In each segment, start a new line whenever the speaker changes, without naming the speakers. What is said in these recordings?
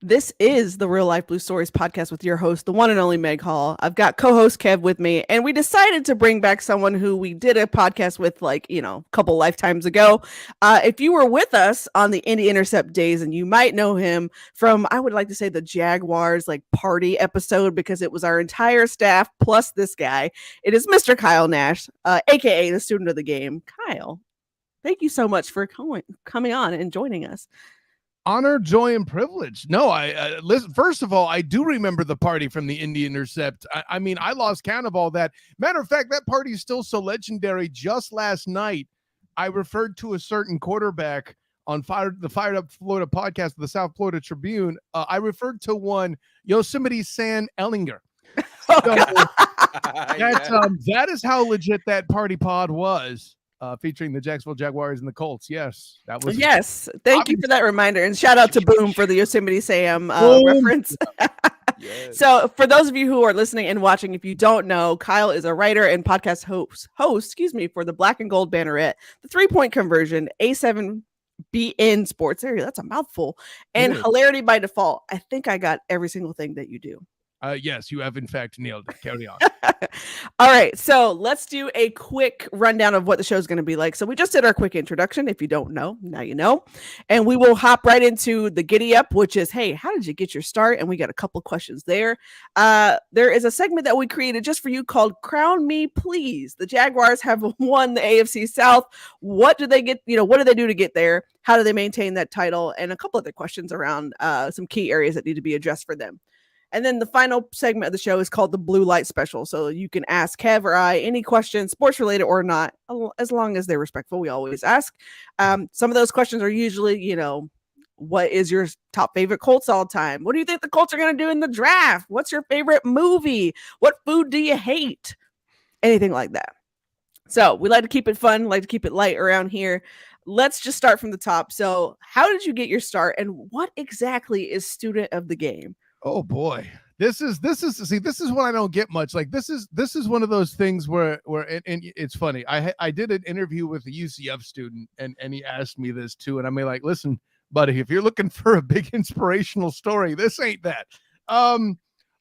This is the Real Life Blue Stories podcast with your host, the one and only Meg Hall. I've got co-host Kev with me, and we decided to bring back someone who we did a podcast with, like, a couple lifetimes ago. If you were with us on the Indie Intercept days, and you might know him from, I would like to say, the Jaguars like party episode, because it was our entire staff plus this guy. It is Mr. Kyle Nash, aka the student of the game. Kyle, thank you so much for coming on and joining us.
Honor, joy, and privilege. No, listen. First of all, I do remember the party from the Indie Intercept. I mean, I lost count of all that. Matter of fact, that party is still so legendary. Just last night, I referred to a certain quarterback on the Fired Up Florida podcast, the South Florida Tribune. I referred to one Yosemite Sam Ellinger. So that is how legit that party pod was. Featuring the Jacksonville Jaguars and the Colts. Yes, that was.
Yes, thank you for that reminder, and shout out to Boom for the Yosemite Sam reference. Yes. So, for those of you who are listening and watching, if you don't know, Kyle is a writer and podcast host, for the Black and Gold Banneret, the 3-point conversion, A7BN Sports area. That's a mouthful, and Hilarity by Default. I think I got every single thing that you do.
Yes, you have in fact nailed it. Carry on.
All right, so let's do a quick rundown of what the show is going to be like. So we just did our quick introduction. If you don't know, now you know. And we will hop right into the giddy up, which is, hey, how did you get your start? And we got a couple questions there. There is a segment that we created just for you called Crown Me Please. The Jaguars have won the AFC South. What do they get? What do they do to get there? How do they maintain that title? And a couple other questions around some key areas that need to be addressed for them. And then the final segment of the show is called the Blue Light Special. So you can ask Kev or I any questions, sports related or not, as long as they're respectful. We always ask. Some of those questions are usually, what is your top favorite Colts all time? What do you think the Colts are going to do in the draft? What's your favorite movie? What food do you hate? Anything like that. So we like to keep it fun, like to keep it light around here. Let's just start from the top. So how did you get your start, and what exactly is student of the game?
Oh boy, this is what I don't get much. Like this is one of those things where and it's funny. I did an interview with a UCF student and he asked me this too, and I'm like, listen, buddy, if you're looking for a big inspirational story, this ain't that.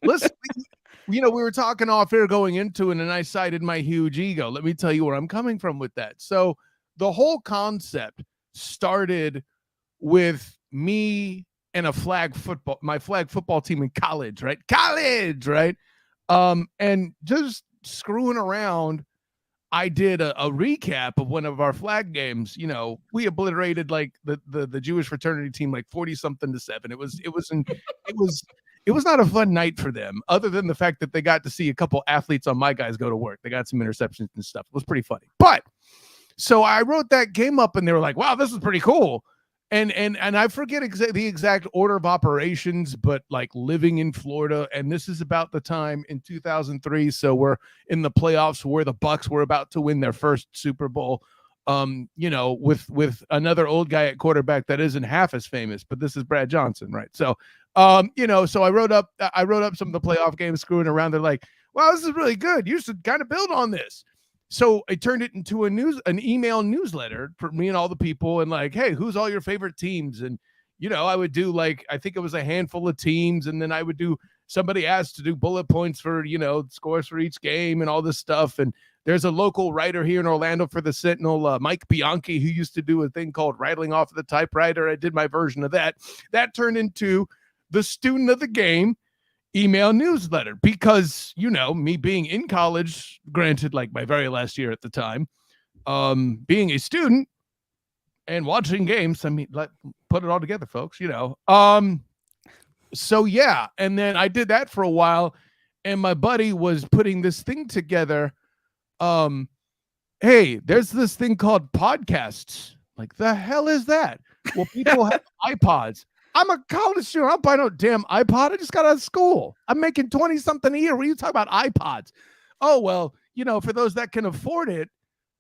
Listen, we were talking off air going into it, and I cited my huge ego. Let me tell you where I'm coming from with that. So the whole concept started with me and my flag football team in college, right? And just screwing around, I did a recap of one of our flag games. We obliterated like the Jewish fraternity team like 40-something-7. It was not a fun night for them, other than the fact that they got to see a couple athletes on my guys go to work. They got some interceptions and stuff. It was pretty funny. But so I wrote that game up, and they were like, "Wow, this is pretty cool." And I forget the exact order of operations, but like living in Florida, and this is about the time in 2003. So we're in the playoffs where the Bucs were about to win their first Super Bowl. With another old guy at quarterback that isn't half as famous, but this is Brad Johnson, right? So, so I wrote up some of the playoff games, screwing around. They're like, "Wow, this is really good. You should kind of build on this." So I turned it into an email newsletter for me and all the people, and like, hey, who's all your favorite teams? And, I would do like, I think it was a handful of teams. And then I would somebody asked to do bullet points for, scores for each game and all this stuff. And there's a local writer here in Orlando for the Sentinel, Mike Bianchi, who used to do a thing called Rattling Off the Typewriter. I did my version of that. That turned into the Student of the Game email newsletter, because me being in college, granted like my very last year at the time, being a student and watching games, I mean, put it all together, folks. So yeah, and then I did that for a while, and my buddy was putting this thing together. Hey, there's this thing called podcasts. Like, the hell is that? Well, people have iPods. I'm a college student. I don't buy no damn iPod. I just got out of school. I'm making 20-something a year. What are you talking about iPods? Oh, well, for those that can afford it,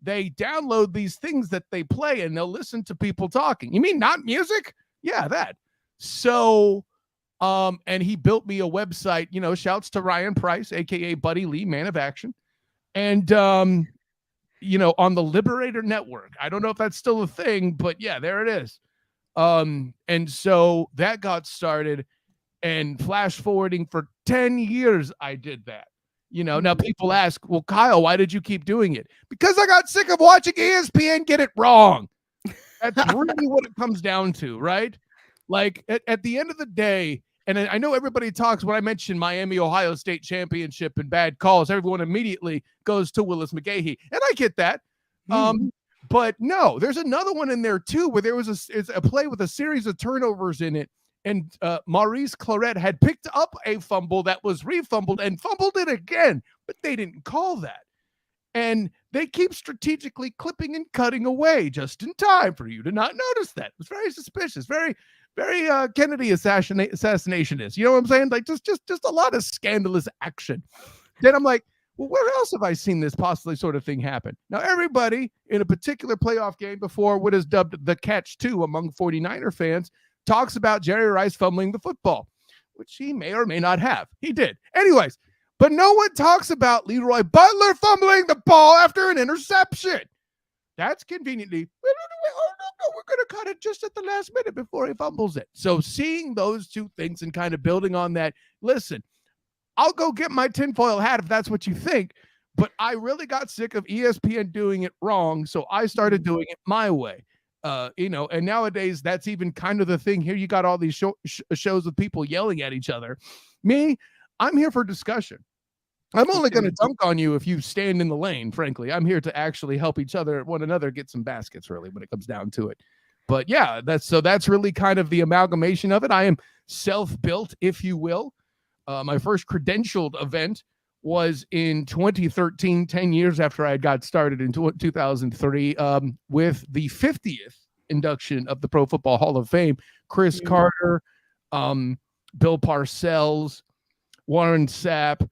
they download these things that they play and they'll listen to people talking. You mean not music? Yeah, that. So, and he built me a website, shouts to Ryan Price, aka Buddy Lee, Man of Action. And, on the Liberator Network. I don't know if that's still a thing, but yeah, there it is. And so that got started, And flash forwarding for 10 years, I did that. Now people ask, well, Kyle, why did you keep doing it? Because I got sick of watching ESPN get it wrong. That's really what it comes down to, right? Like at the end of the day, and I know everybody talks when I mention Miami, Ohio State championship and bad calls, everyone immediately goes to Willis McGahee. And I get that. But no, there's another one in there too, where there was a play with a series of turnovers in it. And Maurice Claret had picked up a fumble that was refumbled and fumbled it again, but they didn't call that. And they keep strategically clipping and cutting away just in time for you to not notice that. It was very suspicious, very, very Kennedy assassination is. You know what I'm saying? Like just a lot of scandalous action. Then I'm like, well, where else have I seen this possibly sort of thing happen? Now, everybody in a particular playoff game before what is dubbed the catch-2 among 49er fans talks about Jerry Rice fumbling the football, which he may or may not have. He did. Anyways, but no one talks about Leroy Butler fumbling the ball after an interception. That's conveniently, we're going to cut it just at the last minute before he fumbles it. So seeing those two things and kind of building on that, listen, I'll go get my tinfoil hat if that's what you think, but I really got sick of ESPN doing it wrong, so I started doing it my way. And nowadays that's even kind of the thing. Here you got all these shows with people yelling at each other. Me, I'm here for discussion. I'm only going to dunk on you if you stand in the lane, frankly. I'm here to actually help one another get some baskets, really, when it comes down to it. But yeah, that's really kind of the amalgamation of it. I am self-built, if you will. My first credentialed event was in 2013, 10 years after I had got started in 2003, with the 50th induction of the Pro Football Hall of Fame. Chris Carter, Bill Parcells, Warren Sapp,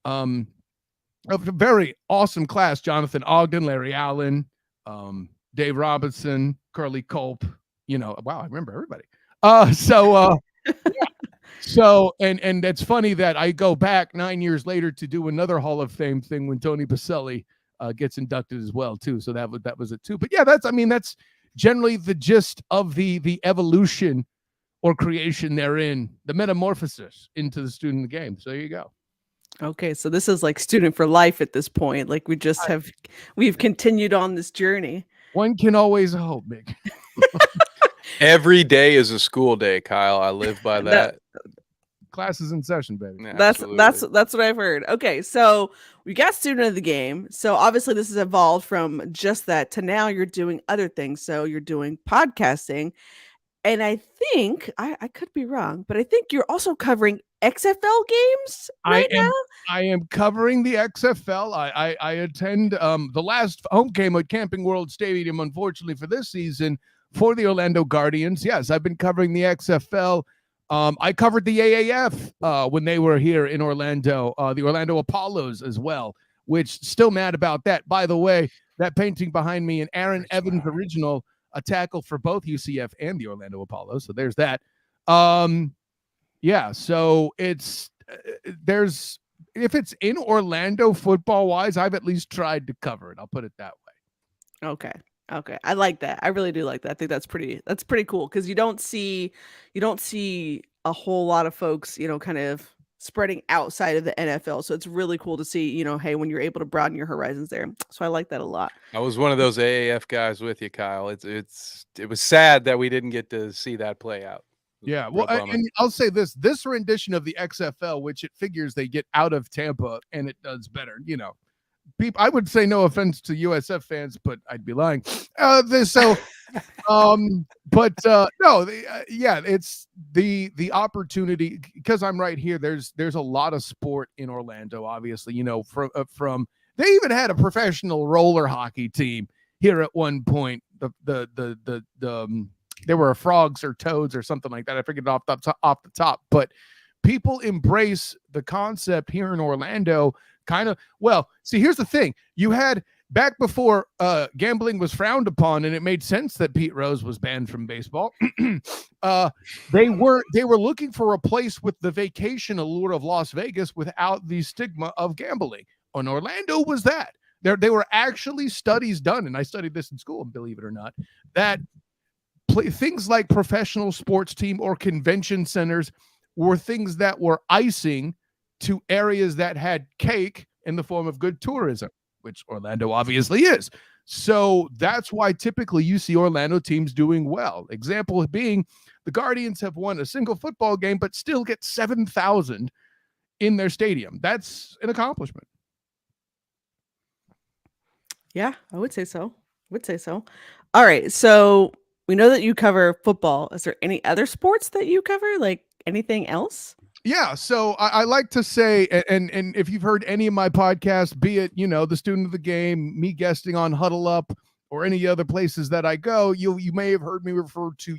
a very awesome class, Jonathan Ogden, Larry Allen, Dave Robinson, Curly Culp, wow, I remember everybody. So, and that's funny that I go back 9 years later to do another Hall of Fame thing when Tony Baselli gets inducted as well too. So that was it too. But yeah, that's generally the gist of the evolution or creation therein, the metamorphosis into the student of the game. So there you go.
Okay, so this is like student for life at this point. Like we've continued on this journey.
One can always hope, Mick.
Every day is a school day, Kyle. I live by that.
Class is in session, baby.
Yeah, that's what I've heard. Okay, so we got student of the game. So obviously this has evolved from just that to now you're doing other things. So you're doing podcasting. And I think I could be wrong, but I think you're also covering XFL games now.
I am covering the XFL. I attend the last home game at Camping World Stadium, unfortunately for this season, for the Orlando Guardians. Yes, I've been covering the XFL. I covered the AAF when they were here in Orlando, the Orlando Apollos as well, which still mad about that. By the way, that painting behind me, an Aaron Evans original, a tackle for both UCF and the Orlando Apollos. So there's that. Yeah, so if it's in Orlando football wise, I've at least tried to cover it. I'll put it that way.
Okay. I like that. I really do like that. I think that's pretty cool because you don't see a whole lot of folks, kind of spreading outside of the NFL. So it's really cool to see, hey, when you're able to broaden your horizons there. So I like that a lot.
I was one of those AAF guys with you, Kyle. It was sad that we didn't get to see that play out.
Yeah, well, and I'll say this rendition of the XFL, which it figures they get out of Tampa and it does better, people, I would say no offense to USF fans, but I'd be lying. No, it's the opportunity because I'm right here. There's a lot of sport in Orlando, obviously, from they even had a professional roller hockey team here at one point. There were frogs or toads or something like that. I figured it off the top, but people embrace the concept here in Orlando. See, here's the thing. You had back before gambling was frowned upon and it made sense that Pete Rose was banned from baseball. They were looking for a place with the vacation allure of Las Vegas without the stigma of gambling. And Orlando was that. There were actually studies done, and I studied this in school, believe it or not, that things like professional sports team or convention centers were things that were icing to areas that had cake in the form of good tourism, which Orlando obviously is. So that's why typically you see Orlando teams doing well. Example being the Guardians have won a single football game, but still get 7,000 in their stadium. That's an accomplishment.
Yeah, I would say so. All right. So we know that you cover football. Is there any other sports that you cover? Like anything else?
Yeah, so I like to say, and if you've heard any of my podcasts, be it the student of the game, me guesting on Huddle Up, or any other places that I go, you may have heard me refer to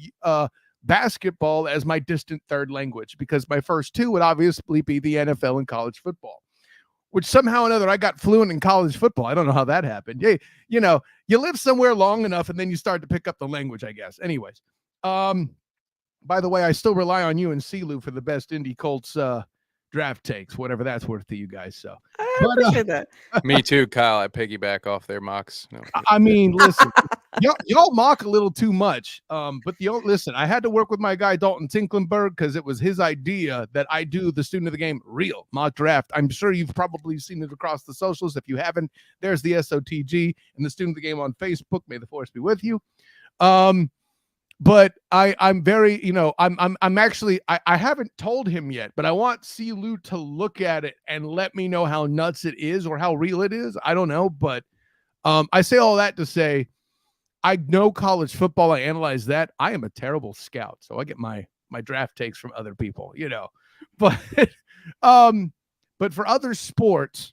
basketball as my distant third language, because my first two would obviously be the NFL and college football, which somehow or another I got fluent in college football. I don't know how that happened. Yeah, you live somewhere long enough and then you start to pick up the language, I guess. Anyways, by the way, I still rely on you and CeeLou for the best Indy Colts draft takes, whatever that's worth to you guys. So
I appreciate that.
Me too, Kyle. I piggyback off their mocks. No.
I mean, listen, y'all mock a little too much. But listen, I had to work with my guy Dalton Tinklenberg because it was his idea that I do the student of the game real mock draft. I'm sure you've probably seen it across the socials. If you haven't, there's the SOTG and the student of the game on Facebook. May the force be with you. But I'm very, I'm actually, I haven't told him yet, but I want CeeLou to look at it and let me know how nuts it is or how real it is. I don't know, but I say all that to say, I know college football. I analyze that. I am a terrible scout, so I get my draft takes from other people, But but for other sports,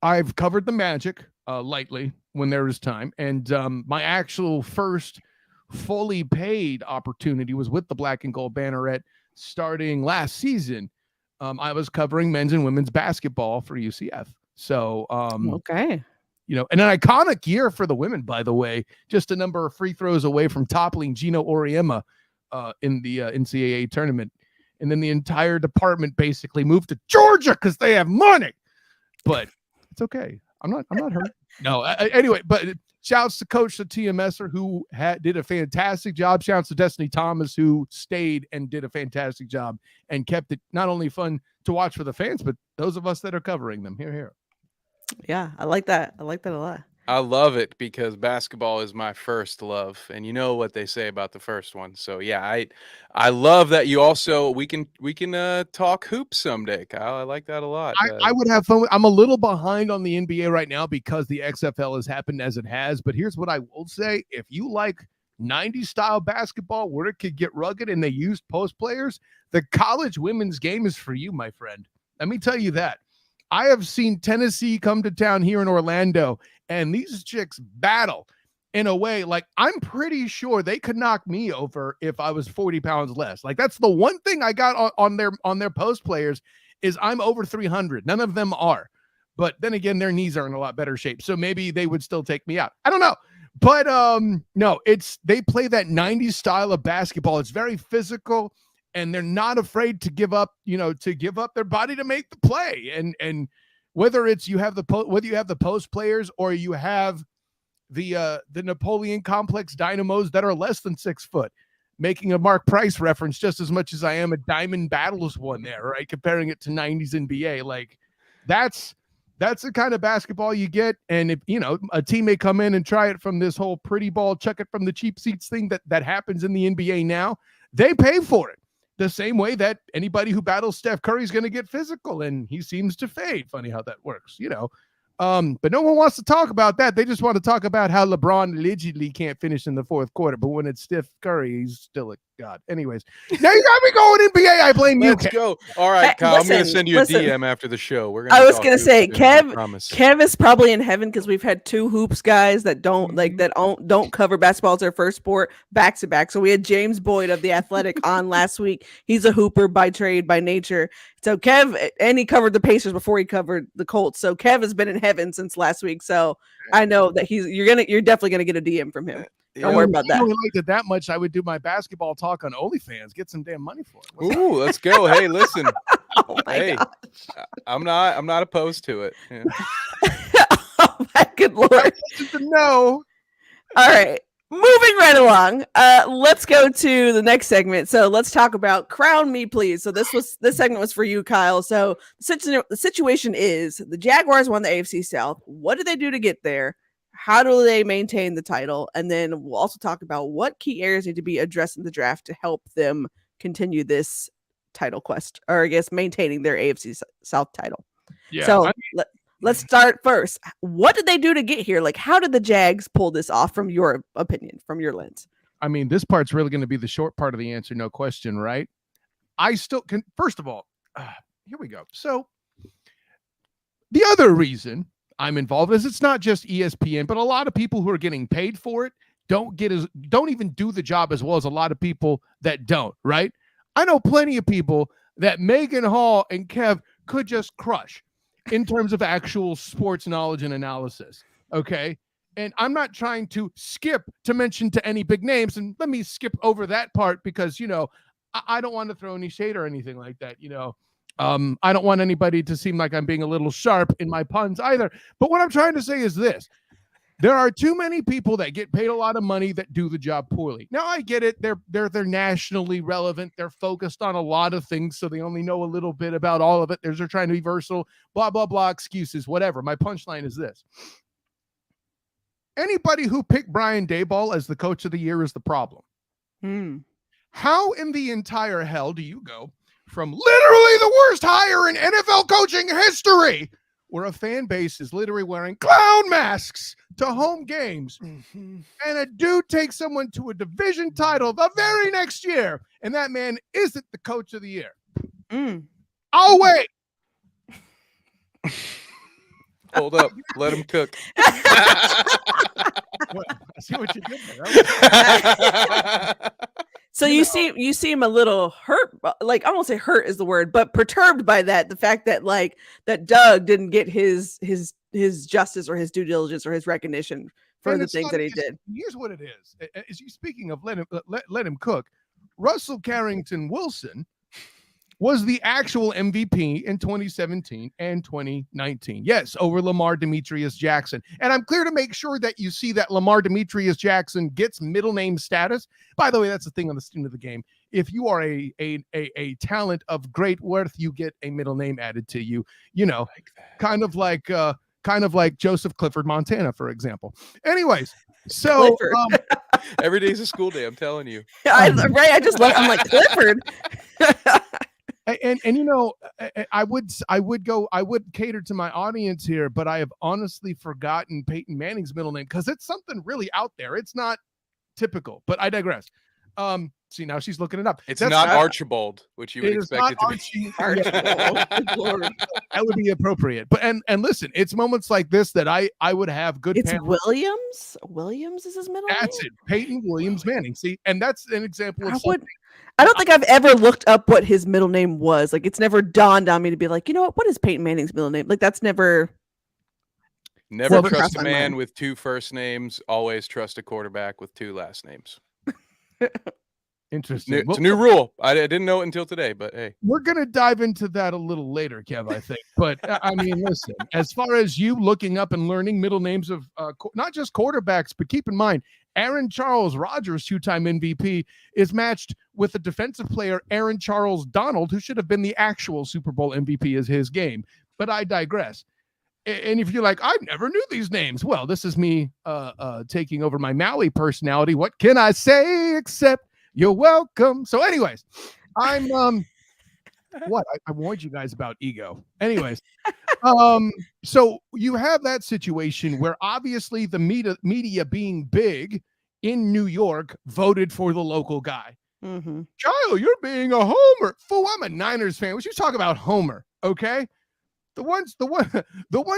I've covered the Magic lightly when there is time, and my actual first fully paid opportunity was with the Black and Gold Banneret starting last season. I was covering men's and women's basketball for UCF. So,
okay.
And an iconic year for the women, by the way, just a number of free throws away from toppling Gino Auriemma in the NCAA tournament. And then the entire department basically moved to Georgia because they have money, but it's okay. I'm not hurt. No, anyway, but shouts to Coach the TMSer who did a fantastic job. Shouts to Destiny Thomas who stayed and did a fantastic job and kept it not only fun to watch for the fans, but those of us that are covering them. Here.
Yeah, I like that. I like that a lot.
I love it because basketball is my first love, and you know what they say about the first one. So yeah, I love that you also we can talk hoops someday, Kyle. I like that a lot.
I would have fun. I'm a little behind on the NBA right now because the XFL has happened as it has. But here's what I will say: if you like 90s style basketball where it could get rugged and they used post players, the college women's game is for you, my friend. Let me tell you that. I have seen Tennessee come to town here in Orlando, and these chicks battle in a way like I'm pretty sure they could knock me over if I was 40 pounds less. Like that's the one thing I got on their post players is I'm over 300. None of them are. But then again, their knees are in a lot better shape. So maybe they would still take me out. I don't know. But no, they play that 90s style of basketball. It's very physical. And they're not afraid to give up, their body to make the play. And whether it's whether you have the post players or you have the Napoleon complex dynamos that are less than 6 foot, making a Mark Price reference just as much as I am a Diamond Battles one there, right? Comparing it to 90s NBA, like that's the kind of basketball you get. And if a team may come in and try it from this whole pretty ball, chuck it from the cheap seats thing that happens in the NBA now, they pay for it. The same way that anybody who battles Steph Curry is going to get physical, and he seems to fade. Funny how that works, But no one wants to talk about that. They just want to talk about how LeBron allegedly can't finish in the fourth quarter. But when it's Steph Curry, he's still a god. Anyways, now you got me going NBA. I blame you.
Let's go. All right, Kyle. I'm going to send you a DM after the show.
I was going to say, Kev is probably in heaven because we've had 2 hoops guys that don't don't cover basketball as their first sport back to back. So we had James Boyd of The Athletic on last week. He's a hooper by trade, by nature. So Kev, and he covered the Pacers before he covered the Colts. So Kev has been in heaven since last week. So I know that you're definitely gonna get a DM from him. Don't worry about that.
If you liked it that much, I would do my basketball talk on OnlyFans. Get some damn money for it.
Ooh, let's go. Hey, listen.
Oh my gosh.
I'm not opposed to it. Yeah.
Oh my good lord.
No.
All right. Moving right along, let's go to the next segment. So let's talk about Crown Me, Please. So this segment was for you, Kyle. So the situation is the Jaguars won the AFC South. What do they do to get there? How do they maintain the title? And then we'll also talk about what key areas need to be addressed in the draft to help them continue this title quest, or I guess maintaining their AFC South title.
Yeah.
So let's start first. What did they do to get here? Like, how did the Jags pull this off from your opinion, from your lens?
I mean, this part's really going to be the short part of the answer, no question, right? I still can. First of all, here we go. So the other reason I'm involved is it's not just ESPN, but a lot of people who are getting paid for it don't even do the job as well as a lot of people that don't, right? I know plenty of people that Megan Hall and Kev could just crush in terms of actual sports knowledge and analysis. Okay. And I'm not trying to skip to mention to any big names. And let me skip over that part because, I don't want to throw any shade or anything like that. I don't want anybody to seem like I'm being a little sharp in my puns either. But what I'm trying to say is this. There are too many people that get paid a lot of money that do the job poorly. Now I get it. They're nationally relevant. They're focused on a lot of things, so they only know a little bit about all of it. They're trying to be versatile, blah, blah, blah, excuses, whatever. My punchline is this. Anybody who picked Brian Daboll as the coach of the year is the problem. How in the entire hell do you go from literally the worst hire in NFL coaching history, where a fan base is literally wearing clown masks to home games, and a dude takes someone to a division title the very next year, and that man isn't the coach of the year? I'll wait.
Hold up. Let him cook.
Well, I see what you did there.
So you seem a little hurt, like I won't say hurt is the word, but perturbed by that. The fact that that Doug didn't get his justice or his due diligence or his recognition for the things that he did.
Here's what it is. Speaking of let him cook, Russell Carrington Wilson was the actual MVP in 2017 and 2019. Yes, over Lamar Demetrius Jackson. And I'm clear to make sure that you see that Lamar Demetrius Jackson gets middle name status. By the way, that's the thing on the student of the game. If you are a talent of great worth, you get a middle name added to you. Kind of like Joseph Clifford Montana, for example. Anyways, so
every day's a school day. I'm telling you.
I'm like Clifford.
And I would cater to my audience here, but I have honestly forgotten Peyton Manning's middle name because it's something really out there. It's not typical, but I digress. See, now she's looking it up.
It's not Archibald, which you would expect it to be.
Archibald.
That would be appropriate. But and listen, it's moments like this that I would have good.
It's Williams. Williams is his middle name.
That's it. Peyton Williams Manning. See, and that's an example of.
I don't think I've ever looked up what his middle name was. Like, it's never dawned on me to be like, what is Peyton Manning's middle name? Like, that's never.
Never trust a man with two first names. Always trust a quarterback with two last names.
Interesting.
It's a new rule. I didn't know it until today, but hey.
We're going to dive into that a little later, Kev, I think. But, I mean, listen, as far as you looking up and learning middle names of not just quarterbacks, but keep in mind, Aaron Charles Rodgers, two-time MVP, is matched with a defensive player, Aaron Charles Donald, who should have been the actual Super Bowl MVP as his game. But I digress. And if you're like, I never knew these names. Well, this is me taking over my Maui personality. What can I say except you're welcome? So anyways, I'm I warned you guys about ego. Anyways, so you have that situation where obviously the media being big in New York voted for the local guy. Kyle, you're being a homer. Fool, I'm a Niners fan. What you talk about homer, okay? The ones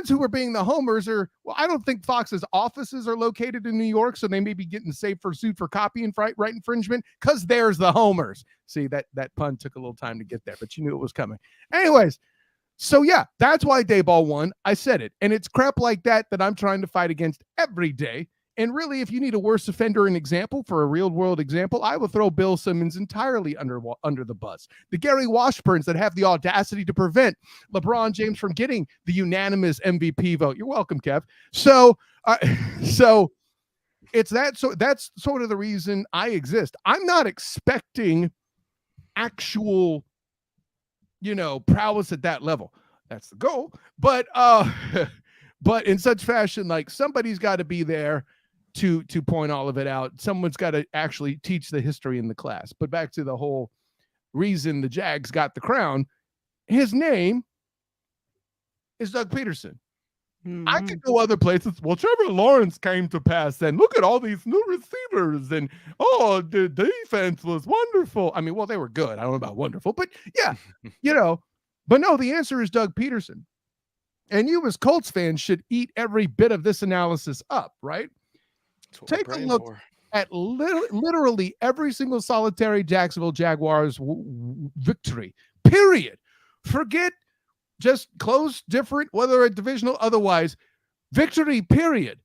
who are being the homers are, well, I don't think Fox's offices are located in New York, so they may be getting saved for suit for copy and right infringement because there's the homers. See, that pun took a little time to get there, but you knew it was coming. Anyways, so yeah, that's why Daboll won. I said it. And it's crap like that I'm trying to fight against every day. And really, if you need a worse offender an example for a real world example, I will throw Bill Simmons entirely under the bus. The Gary Washburns that have the audacity to prevent LeBron James from getting the unanimous MVP vote. You're welcome, Kev. So that's sort of the reason I exist. I'm not expecting actual, prowess at that level. That's the goal. But but in such fashion, like somebody's got to be there to point all of it out. Someone's got to actually teach the history in the class. But back to the whole reason the Jags got the crown, his name is Doug Peterson. I could go other places. Well, Trevor Lawrence came to pass, and look at all these new receivers, and the defense was wonderful. I mean, well, they were good. I don't know about wonderful, but yeah, But no, the answer is Doug Peterson. And you as Colts fans should eat every bit of this analysis up, right? Take a look at literally every single solitary Jacksonville Jaguars victory, period. Forget just close, different, whether a divisional, otherwise, victory, period.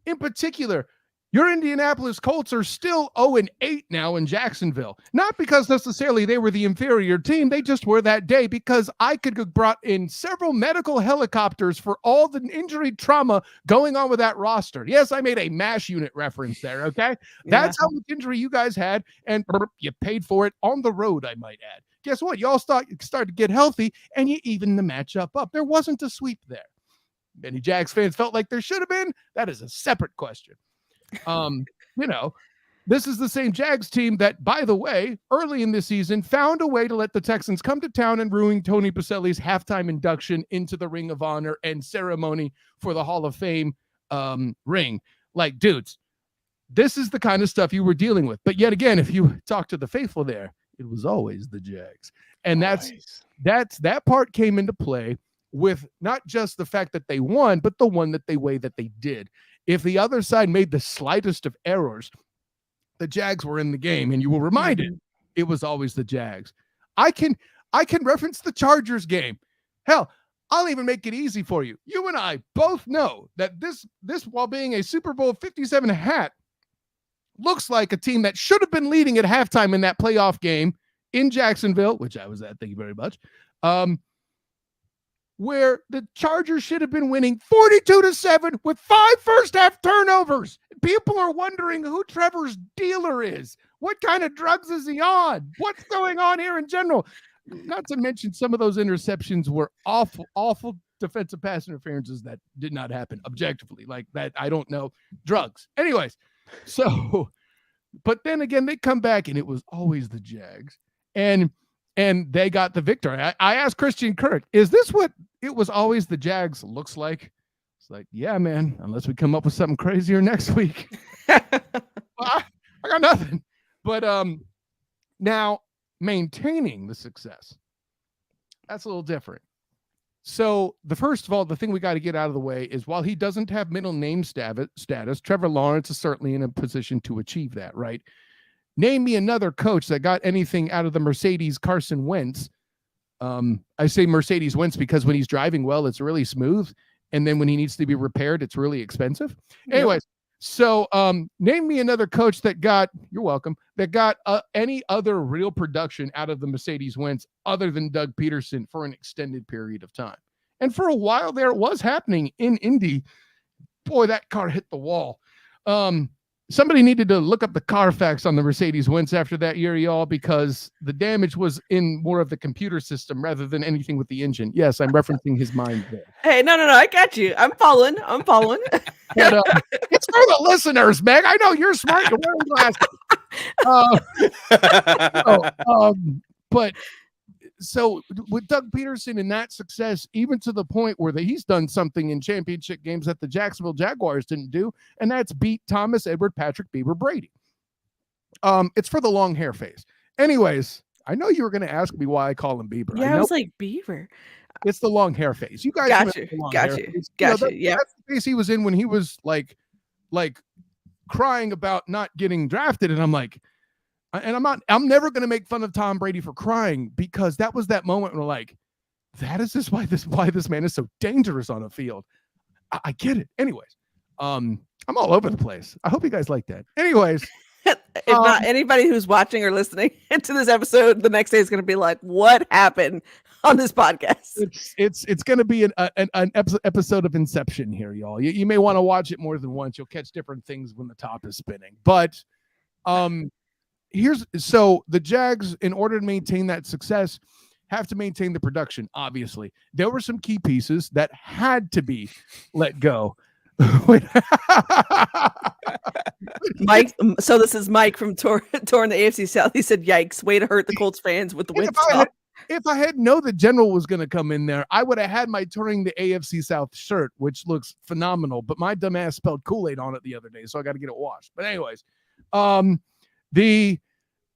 In particular, your Indianapolis Colts are still 0-8 now in Jacksonville. Not because necessarily they were the inferior team. They just were that day because I could have brought in several medical helicopters for all the injury trauma going on with that roster. Yes, I made a MASH unit reference there, okay? That's how much injury you guys had, and you paid for it on the road, I might add. Guess what? You all started to get healthy, and you evened the matchup up. There wasn't a sweep there. Many Jags fans felt like there should have been. That is a separate question. This is the same Jags team that, by the way, early in the season found a way to let the Texans come to town and ruin Tony Pacelli's halftime induction into the Ring of Honor and ceremony for the Hall of Fame ring. Like, dudes, this is the kind of stuff you were dealing with. But yet again, if you talk to the faithful there, it was always the Jags. And that part came into play with not just the fact that they won, but the way that they did. If the other side made the slightest of errors, the Jags were in the game, and you were reminded it was always the Jags. I can reference the Chargers game. Hell, I'll even make it easy for you. You and I both know that this while being a Super Bowl 57 hat, looks like a team that should have been leading at halftime in that playoff game in Jacksonville, which I was at, thank you very much, where the Chargers should have been winning 42-7 with 5 first-half turnovers. People are wondering who Trevor's dealer is. What kind of drugs is he on? What's going on here in general? Not to mention some of those interceptions were awful defensive pass interferences that did not happen objectively. Like that, I don't know. Drugs. Anyways, so, but then again, they come back, and it was always the Jags. And they got the victory. I asked Christian Kirk, is this what it was always the Jags looks like? It's like, yeah, man, unless we come up with something crazier next week. I got nothing. But now maintaining the success, that's a little different. So first of all, the thing we got to get out of the way is while he doesn't have middle name status, Trevor Lawrence is certainly in a position to achieve that, right? Name me another coach that got anything out of the Mercedes Carson Wentz. I say Mercedes Wentz because when he's driving well, it's really smooth. And then when he needs to be repaired, it's really expensive. Anyways, so name me another coach that got, you're welcome, that got any other real production out of the Mercedes Wentz other than Doug Peterson for an extended period of time. And for a while there, it was happening in Indy. Boy, that car hit the wall. Somebody needed to look up the Carfax on the Mercedes Wentz after that year, y'all, because the damage was in more of the computer system rather than anything with the engine. Yes, I'm referencing his mind there.
Hey, no, I got you. I'm following. But,
it's for the listeners, Meg. I know you're smart. You're wearing glasses. But so with Doug Peterson and that success, even to the point where he's done something in championship games that the Jacksonville Jaguars didn't do, and that's beat Thomas, Edward, Patrick, Bieber, Brady. It's for the long hair phase. Anyways, I know you were going to ask me why I call him Bieber.
Yeah, I was like, Beaver.
It's the long hair phase. You guys
got you. Yeah,
that's the phase he was in when he was like crying about not getting drafted, and I'm like, and I'm never going to make fun of Tom Brady for crying, because that was that moment where like, why this man is so dangerous on a field. I get it. Anyways, I'm all over the place. I hope you guys like that. Anyways,
If not, anybody who's watching or listening to this episode the next day is going to be like, "What happened on this podcast?"
It's going to be an episode of Inception here, y'all. You may want to watch it more than once. You'll catch different things when the top is spinning. But so the Jags, in order to maintain that success, have to maintain the production. Obviously, there were some key pieces that had to be let go.
Mike, so this is Mike from Tour in the AFC South. He said, "Yikes, way to hurt the Colts fans with the win."
If I had known the general was going to come in there, I would have had my touring the AFC South shirt, which looks phenomenal. But my dumb ass spelled Kool-Aid on it the other day, so I got to get it washed. But anyways,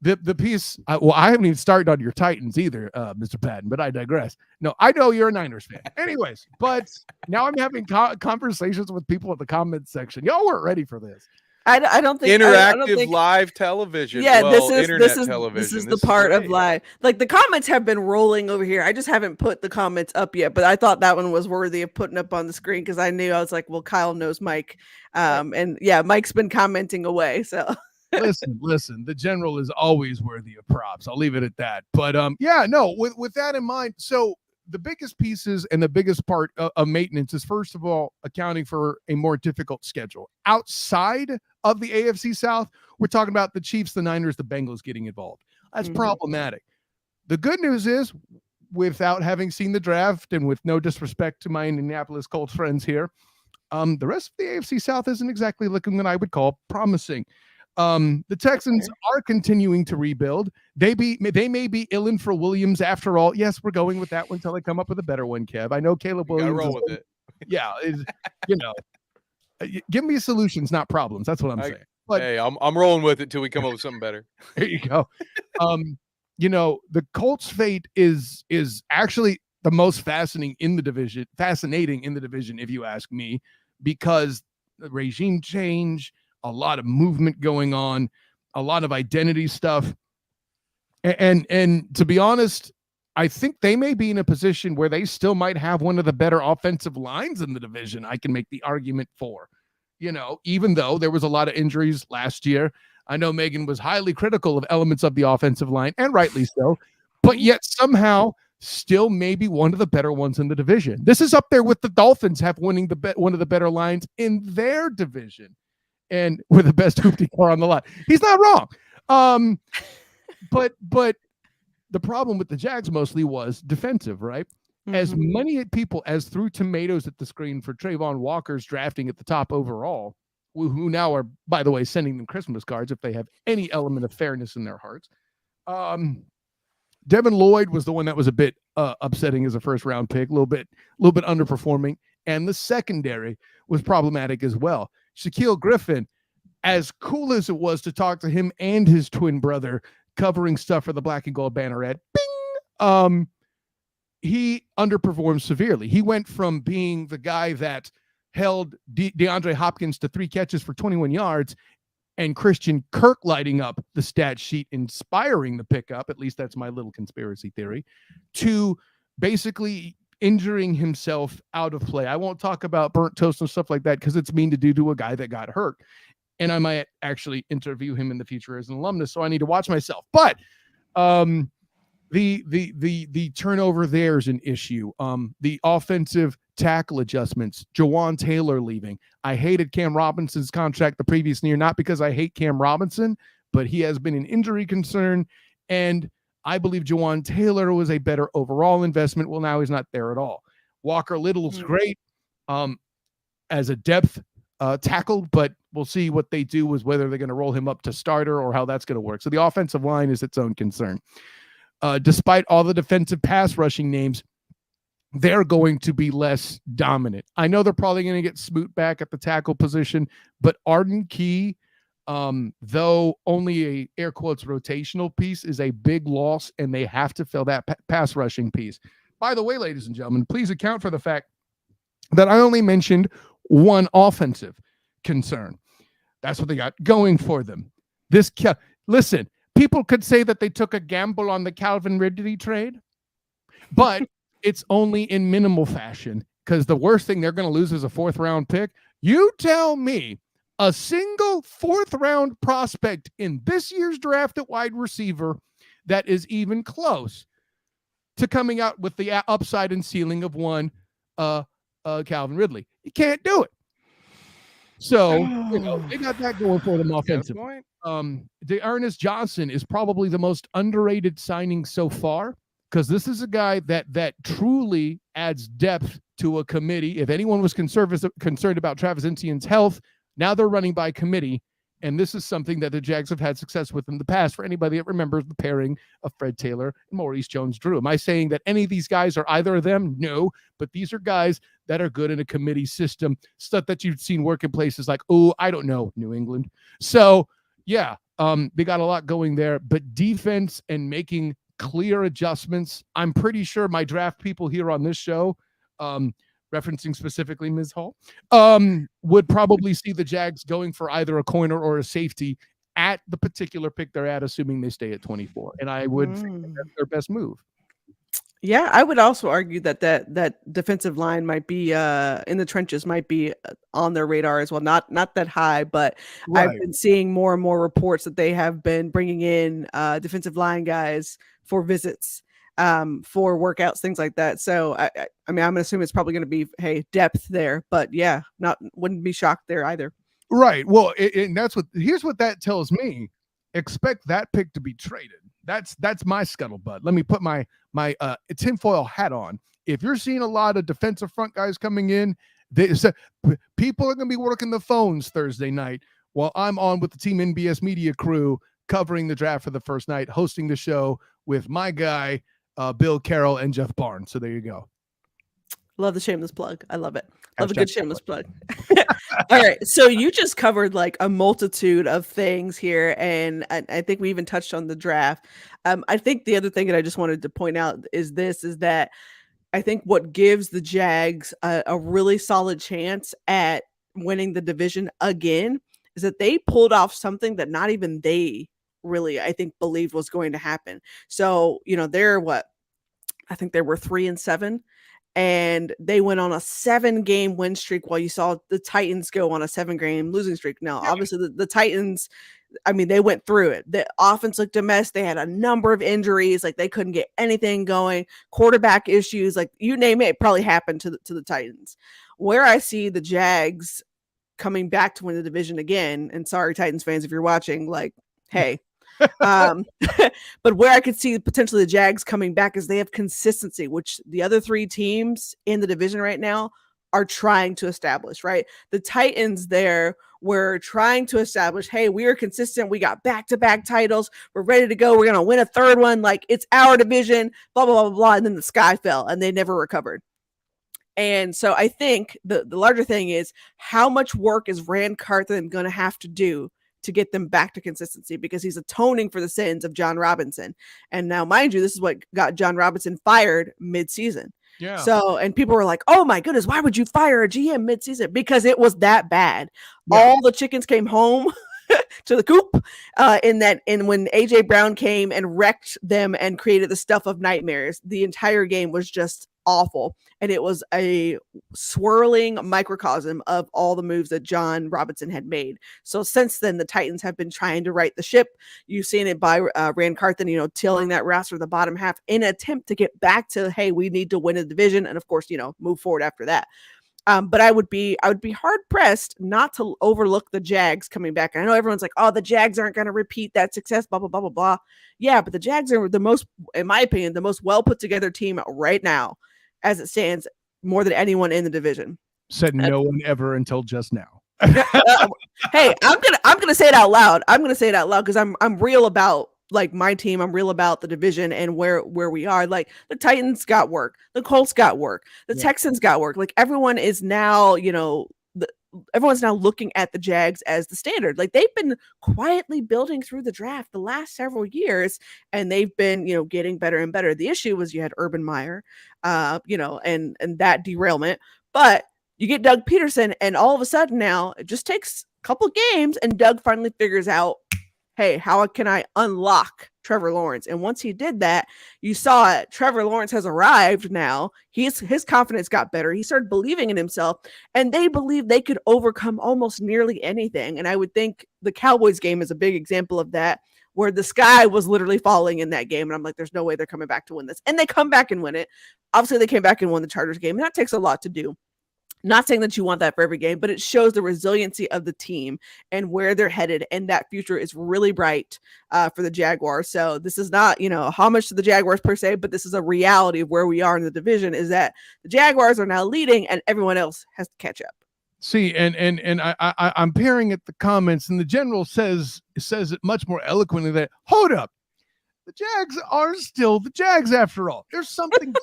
the piece. Well, I haven't even started on your Titans either, Mr. Patton. But I digress. No, I know you're a Niners fan. Anyways, but now I'm having conversations with people in the comments section. Y'all weren't ready for this.
I don't think
interactive live television.
Yeah,
well,
this is the part of live. Like the comments have been rolling over here. I just haven't put the comments up yet, but I thought that one was worthy of putting up on the screen because I was like, well, Kyle knows Mike, and yeah, Mike's been commenting away. So
listen, the general is always worthy of props. I'll leave it at that. But yeah, no, with that in mind, so the biggest pieces and the biggest part of maintenance is, first of all, accounting for a more difficult schedule. Outside of the AFC South, we're talking about the Chiefs, the Niners, the Bengals getting involved. That's problematic. The good news is, without having seen the draft and with no disrespect to my Indianapolis Colts friends here, the rest of the AFC South isn't exactly looking what I would call promising. The Texans are continuing to rebuild. They may be illing for Williams after all. Yes, we're going with that one until they come up with a better one, Kev. I know Caleb Williams.
Roll with it.
Yeah, give me solutions, not problems. That's what I'm saying. But
hey, I'm rolling with it till we come up with something better.
There you go. The Colts' fate is actually the most fascinating in the division, if you ask me, because the regime change, a lot of movement going on, a lot of identity stuff. And to be honest, I think they may be in a position where they still might have one of the better offensive lines in the division. I can make the argument for, even though there was a lot of injuries last year. I know Megan was highly critical of elements of the offensive line, and rightly so, but yet somehow still maybe one of the better ones in the division. This is up there with the Dolphins winning one of the better lines in their division. And with the best hoopty car on the lot. He's not wrong. But the problem with the Jags mostly was defensive, right? As many people as threw tomatoes at the screen for Trayvon Walker's drafting at the top overall, who now are, by the way, sending them Christmas cards if they have any element of fairness in their hearts. Devin Lloyd was the one that was a bit upsetting as a first-round pick, a little bit underperforming, and the secondary was problematic as well. Shaquille Griffin, as cool as it was to talk to him and his twin brother covering stuff for the Black and Gold Banneret, bing, he underperformed severely. He went from being the guy that held DeAndre Hopkins to 3 catches for 21 yards and Christian Kirk lighting up the stat sheet, inspiring the pickup, at least that's my little conspiracy theory, to basically injuring himself out of play. I won't talk about burnt toast and stuff like that because it's mean to do to a guy that got hurt. And I might actually interview him in the future as an alumnus, so I need to watch myself. But the turnover there is an issue. The offensive tackle adjustments, Jawan Taylor leaving. I hated Cam Robinson's contract the previous year, not because I hate Cam Robinson, but he has been an injury concern, and I believe Jawan Taylor was a better overall investment. Well, now he's not there at all. Walker Little's great as a depth tackle, but we'll see what they do with whether they're going to roll him up to starter or how that's going to work. So the offensive line is its own concern. Despite all the defensive pass rushing names, they're going to be less dominant. I know they're probably going to get Smoot back at the tackle position, but Arden Key, though only a air quotes rotational piece, is a big loss, and they have to fill that pass rushing piece. By the way, ladies and gentlemen, please account for the fact that I only mentioned one offensive concern. That's what they got going for them. Listen, people could say that they took a gamble on the Calvin Ridley trade, but it's only in minimal fashion because the worst thing they're going to lose is a 4th round pick. You tell me a single 4th-round prospect in this year's draft at wide receiver that is even close to coming out with the upside and ceiling of one Calvin Ridley. You can't do it. So, they got that going for them offensively. D'Ernest Johnson is probably the most underrated signing so far, because this is a guy that truly adds depth to a committee. If anyone was concerned about Travis Etienne's health, now they're running by committee, and this is something that the Jags have had success with in the past. For anybody that remembers the pairing of Fred Taylor and Maurice Jones-Drew. Am I saying that any of these guys are either of them? No, but these are guys that are good in a committee system, stuff that you've seen work in places like, I don't know, New England. So, yeah, they got a lot going there, but defense and making clear adjustments. I'm pretty sure my draft people here on this show, referencing specifically Ms. Hall, would probably see the Jags going for either a corner or a safety at the particular pick they're at, assuming they stay at 24. And I would think that's their best move.
Yeah, I would also argue that defensive line might be in the trenches, might be on their radar as well. Not that high, but right. I've been seeing more and more reports that they have been bringing in defensive line guys for visits, for workouts, things like that. So I mean, I'm gonna assume it's probably going to be depth there, but yeah, wouldn't be shocked there either.
Right. Well, and here's what that tells me. Expect that pick to be traded. That's my scuttlebutt. Let me put my tinfoil hat on. If you're seeing a lot of defensive front guys coming in, people are going to be working the phones Thursday night while I'm on with the Team NBS media crew covering the draft for the first night, hosting the show with my guy, Bill Carroll and Jeff Barnes. So there you go.
Love the shameless plug. I love it. Love a good shameless plug. All right. So you just covered like a multitude of things here. And I think we even touched on the draft. I think the other thing that I just wanted to point out is that I think what gives the Jags a really solid chance at winning the division again is that they pulled off something that not even they really, I think, believed was going to happen. So, I think they were 3-7. And they went on a 7-game win streak while you saw the Titans go on a 7-game losing streak. Now, obviously, the Titans, I mean, they went through it. The offense looked a mess. They had a number of injuries. Like, they couldn't get anything going. Quarterback issues, like, you name it, probably happened to the Titans. Where I see the Jags coming back to win the division again, and sorry, Titans fans, if you're watching, like, hey. But where I could see potentially the Jags coming back is they have consistency, which the other 3 teams in the division right now are trying to establish, right? The Titans there were trying to establish, hey, we are consistent. We got back-to-back titles. We're ready to go. We're going to win a 3rd one. Like, it's our division, blah, blah, blah, blah. And then the sky fell and they never recovered. And so I think the larger thing is how much work is Rand Carthen going to have to do to get them back to consistency, because he's atoning for the sins of John Robinson. And now, mind you, this is what got John Robinson fired mid-season. Yeah. So, and people were like, oh my goodness, why would you fire a GM mid-season? Because it was that bad. Yeah. All the chickens came home to the coop and when AJ Brown came and wrecked them and created the stuff of nightmares. The entire game was just awful. And it was a swirling microcosm of all the moves that John Robinson had made. So since then, the Titans have been trying to right the ship. You've seen it by Rand Carthen, tilling that roster the bottom half in an attempt to get back to, hey, we need to win a division. And of course, move forward after that. But I would be hard pressed not to overlook the Jags coming back. I know everyone's like, oh, the Jags aren't going to repeat that success, blah, blah, blah, blah, blah. Yeah, but the Jags are the most, in my opinion, the most well put together team right now as it stands, more than anyone in the division.
Said no one ever until just now.
Hey, I'm gonna say it out loud. I'm gonna say it out loud because I'm real about like my team. I'm real about the division and where we are. Like the Titans got work, the Colts got work, the Texans got work. Like everyone is now, everyone's now looking at the Jags as the standard. Like they've been quietly building through the draft the last several years, and they've been, getting better and better. The issue was you had Urban Meyer, and that derailment. But you get Doug Peterson, and all of a sudden now it just takes a couple games, and Doug finally figures out, hey, how can I unlock Trevor Lawrence. And once he did that, you saw it. Trevor Lawrence has arrived now. His confidence got better. He started believing in himself, and they believed they could overcome almost nearly anything. And I would think the Cowboys game is a big example of that, where the sky was literally falling in that game. And I'm like, there's no way they're coming back to win this. And they come back and win it. Obviously, they came back and won the Chargers game. And that takes a lot to do. Not saying that you want that for every game, but it shows the resiliency of the team and where they're headed. And that future is really bright for the Jaguars. So this is not, homage to the Jaguars per se, but this is a reality of where we are in the division, is that the Jaguars are now leading and everyone else has to catch up.
See, and I'm peering at the comments, and the general says it much more eloquently that, hold up, the Jags are still the Jags after all. There's something.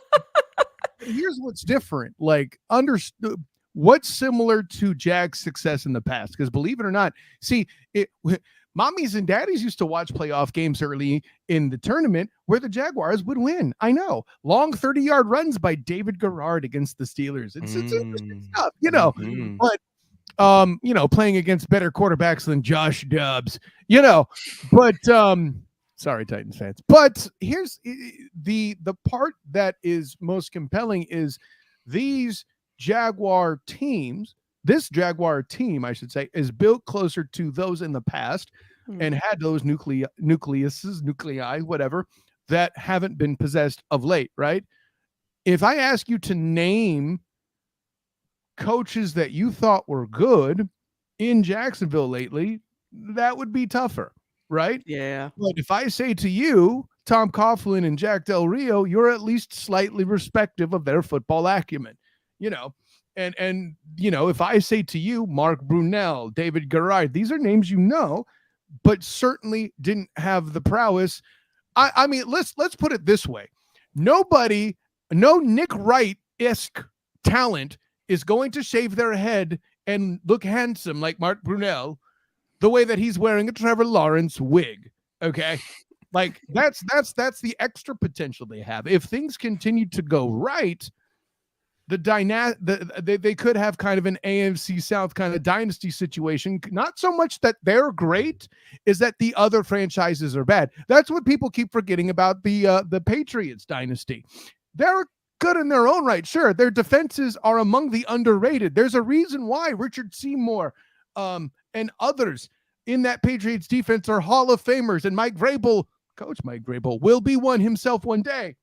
Here's what's different. Like, understood what's similar to Jags' success in the past. Because believe it or not, see, mommies and daddies used to watch playoff games early in the tournament where the Jaguars would win. I know. Long 30-yard runs by David Garrard against the Steelers. It's interesting stuff, But playing against better quarterbacks than Josh Dobbs, but sorry, Titans fans. But here's the part that is most compelling is this Jaguar team, I should say, is built closer to those in the past and had those nuclei, whatever, that haven't been possessed of late, right? If I ask you to name coaches that you thought were good in Jacksonville lately, that would be tougher. Right?
Yeah.
But if I say to you, Tom Coughlin and Jack Del Rio, you're at least slightly respective of their football acumen, and if I say to you, Mark Brunell, David Garrard, these are names but certainly didn't have the prowess. I mean, let's put it this way. No Nick Wright-esque talent is going to shave their head and look handsome like Mark Brunell the way that he's wearing a Trevor Lawrence wig. Okay. Like that's the extra potential they have. If things continue to go right, they could have kind of an AFC South kind of dynasty situation. Not so much that they're great, is that the other franchises are bad. That's what people keep forgetting about the Patriots dynasty. They're good in their own right. Sure. Their defenses are among the underrated. There's a reason why Richard Seymour, and others in that Patriots defense are Hall of Famers, and Coach Mike Vrabel will be one himself one day.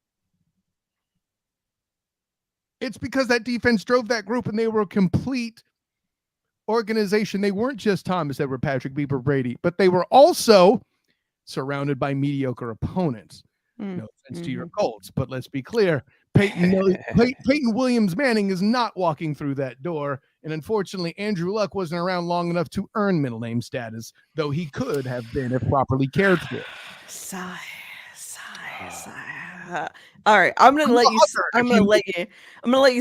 It's because that defense drove that group, and they were a complete organization. They weren't just Thomas Edward, Patrick, Bieber, Brady, but they were also surrounded by mediocre opponents. No offense to your Colts, but let's be clear. Peyton Williams Manning is not walking through that door. And unfortunately, Andrew Luck wasn't around long enough to earn middle name status, though he could have been if properly cared for.
Sigh. All right, I'm gonna let you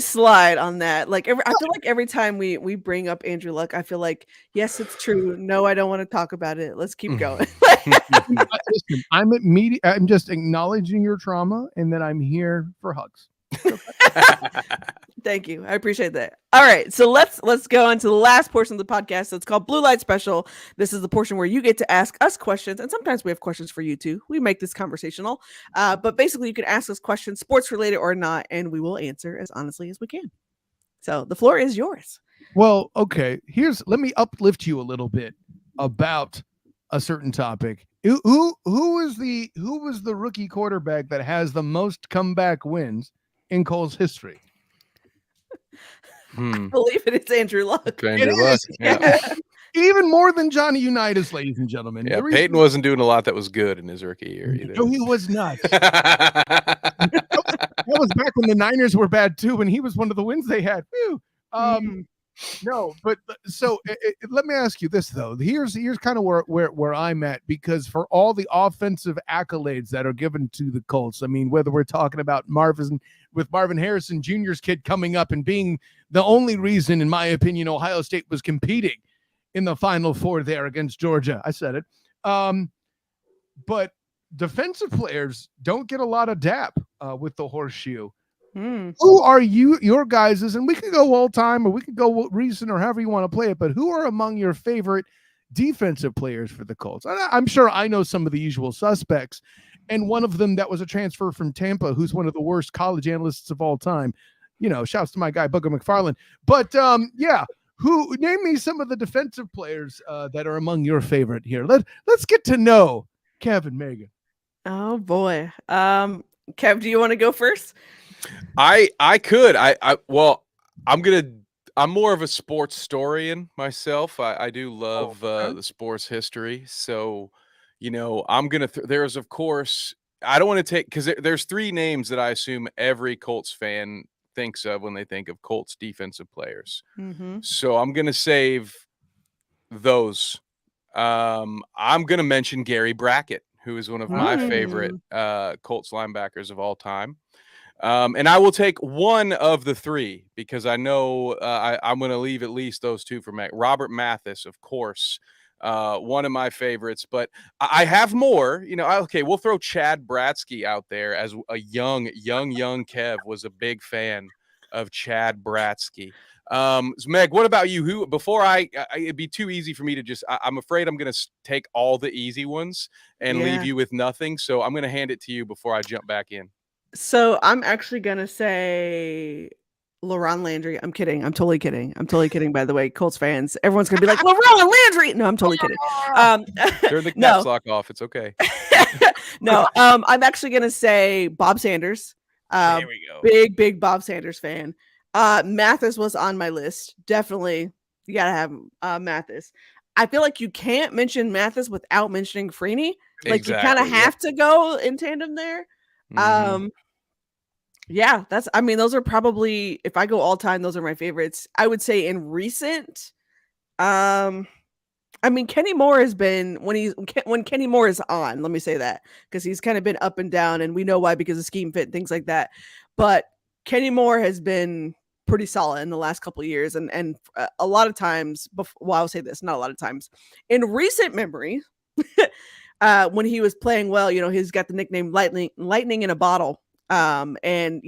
slide on that. I feel like every time we bring up Andrew Luck, I feel like, yes, it's true. No, I don't want to talk about it. Let's keep going.
Listen, I'm just acknowledging your trauma, and then I'm here for hugs.
Thank you. I appreciate that. All right. So let's go into the last portion of the podcast. It's called Blue Light Special. This is the portion where you get to ask us questions. And sometimes we have questions for you too. We make this conversational. But basically you can ask us questions, sports related or not, and we will answer as honestly as we can. So the floor is yours.
Well, okay. Let me uplift you a little bit about a certain topic. Who was the rookie quarterback that has the most comeback wins in Cole's history?
I believe it is Andrew Luck.
Andrew Luck. Yeah.
Even more than Johnny Unitas, ladies and gentlemen.
Yeah, Peyton wasn't doing a lot that was good in his rookie year either.
No, he was not. That was back when the Niners were bad too, when he was one of the wins they had. No, but so let me ask you this though. Here's kind of where I'm at, because for all the offensive accolades that are given to the Colts, I mean, whether we're talking about Marvin Harrison Jr.'s kid coming up and being the only reason, in my opinion, Ohio State was competing in the Final Four there against Georgia. I said it. But defensive players don't get a lot of dap with the horseshoe. Who are your guys's, and we could go all time or we could go recent or however you want to play it, but who are among your favorite defensive players for the Colts? I'm sure I know some of the usual suspects, and one of them that was a transfer from Tampa, who's one of the worst college analysts of all time. Shouts to my guy Booker McFarland. But who name me some of the defensive players that are among your favorite here. Let's get to know Kevin Megan.
Oh boy. Kev, do you want to go first?
I could. Well, I'm more of a sports historian myself. I do love the sports history. So, I'm going to there's of course, I don't want to take cuz there's three names that I assume every Colts fan thinks of when they think of Colts defensive players.
Mm-hmm.
So, I'm going to save those. I'm going to mention Gary Brackett, who is one of my favorite Colts linebackers of all time. And I will take one of the three because I know I'm going to leave at least those two for Robert Mathis, of course, one of my favorites. But I have more. Okay, we'll throw Chad Bratsky out there as a young Kev was a big fan of Chad Bratsky. Meg, what about you? Who before it'd be too easy for me to just. I'm afraid I'm going to take all the easy ones and leave you with nothing. So I'm going to hand it to you before I jump back in.
So I'm actually gonna say LaRon Landry. I'm kidding. I'm totally kidding. By the way, Colts fans, everyone's gonna be like LaRon Landry. No, I'm totally kidding.
Turn the caps lock off. It's okay.
No, I'm actually gonna say Bob Sanders.
There we go.
Big Bob Sanders fan. Mathis was on my list. Definitely, you gotta have Mathis. I feel like you can't mention Mathis without mentioning Freeney. Like you kind of have to go in tandem there.
Mm-hmm.
Yeah, those are probably, if I go all time, those are my favorites. I would say in recent, Kenny Moore has been when Kenny Moore is on, let me say that, because he's kind of been up and down, and we know why, because of scheme fit, things like that. But Kenny Moore has been pretty solid in the last couple of years, and a lot of times, I'll say this, not a lot of times, in recent memory, when he was playing well, he's got the nickname lightning in a bottle. And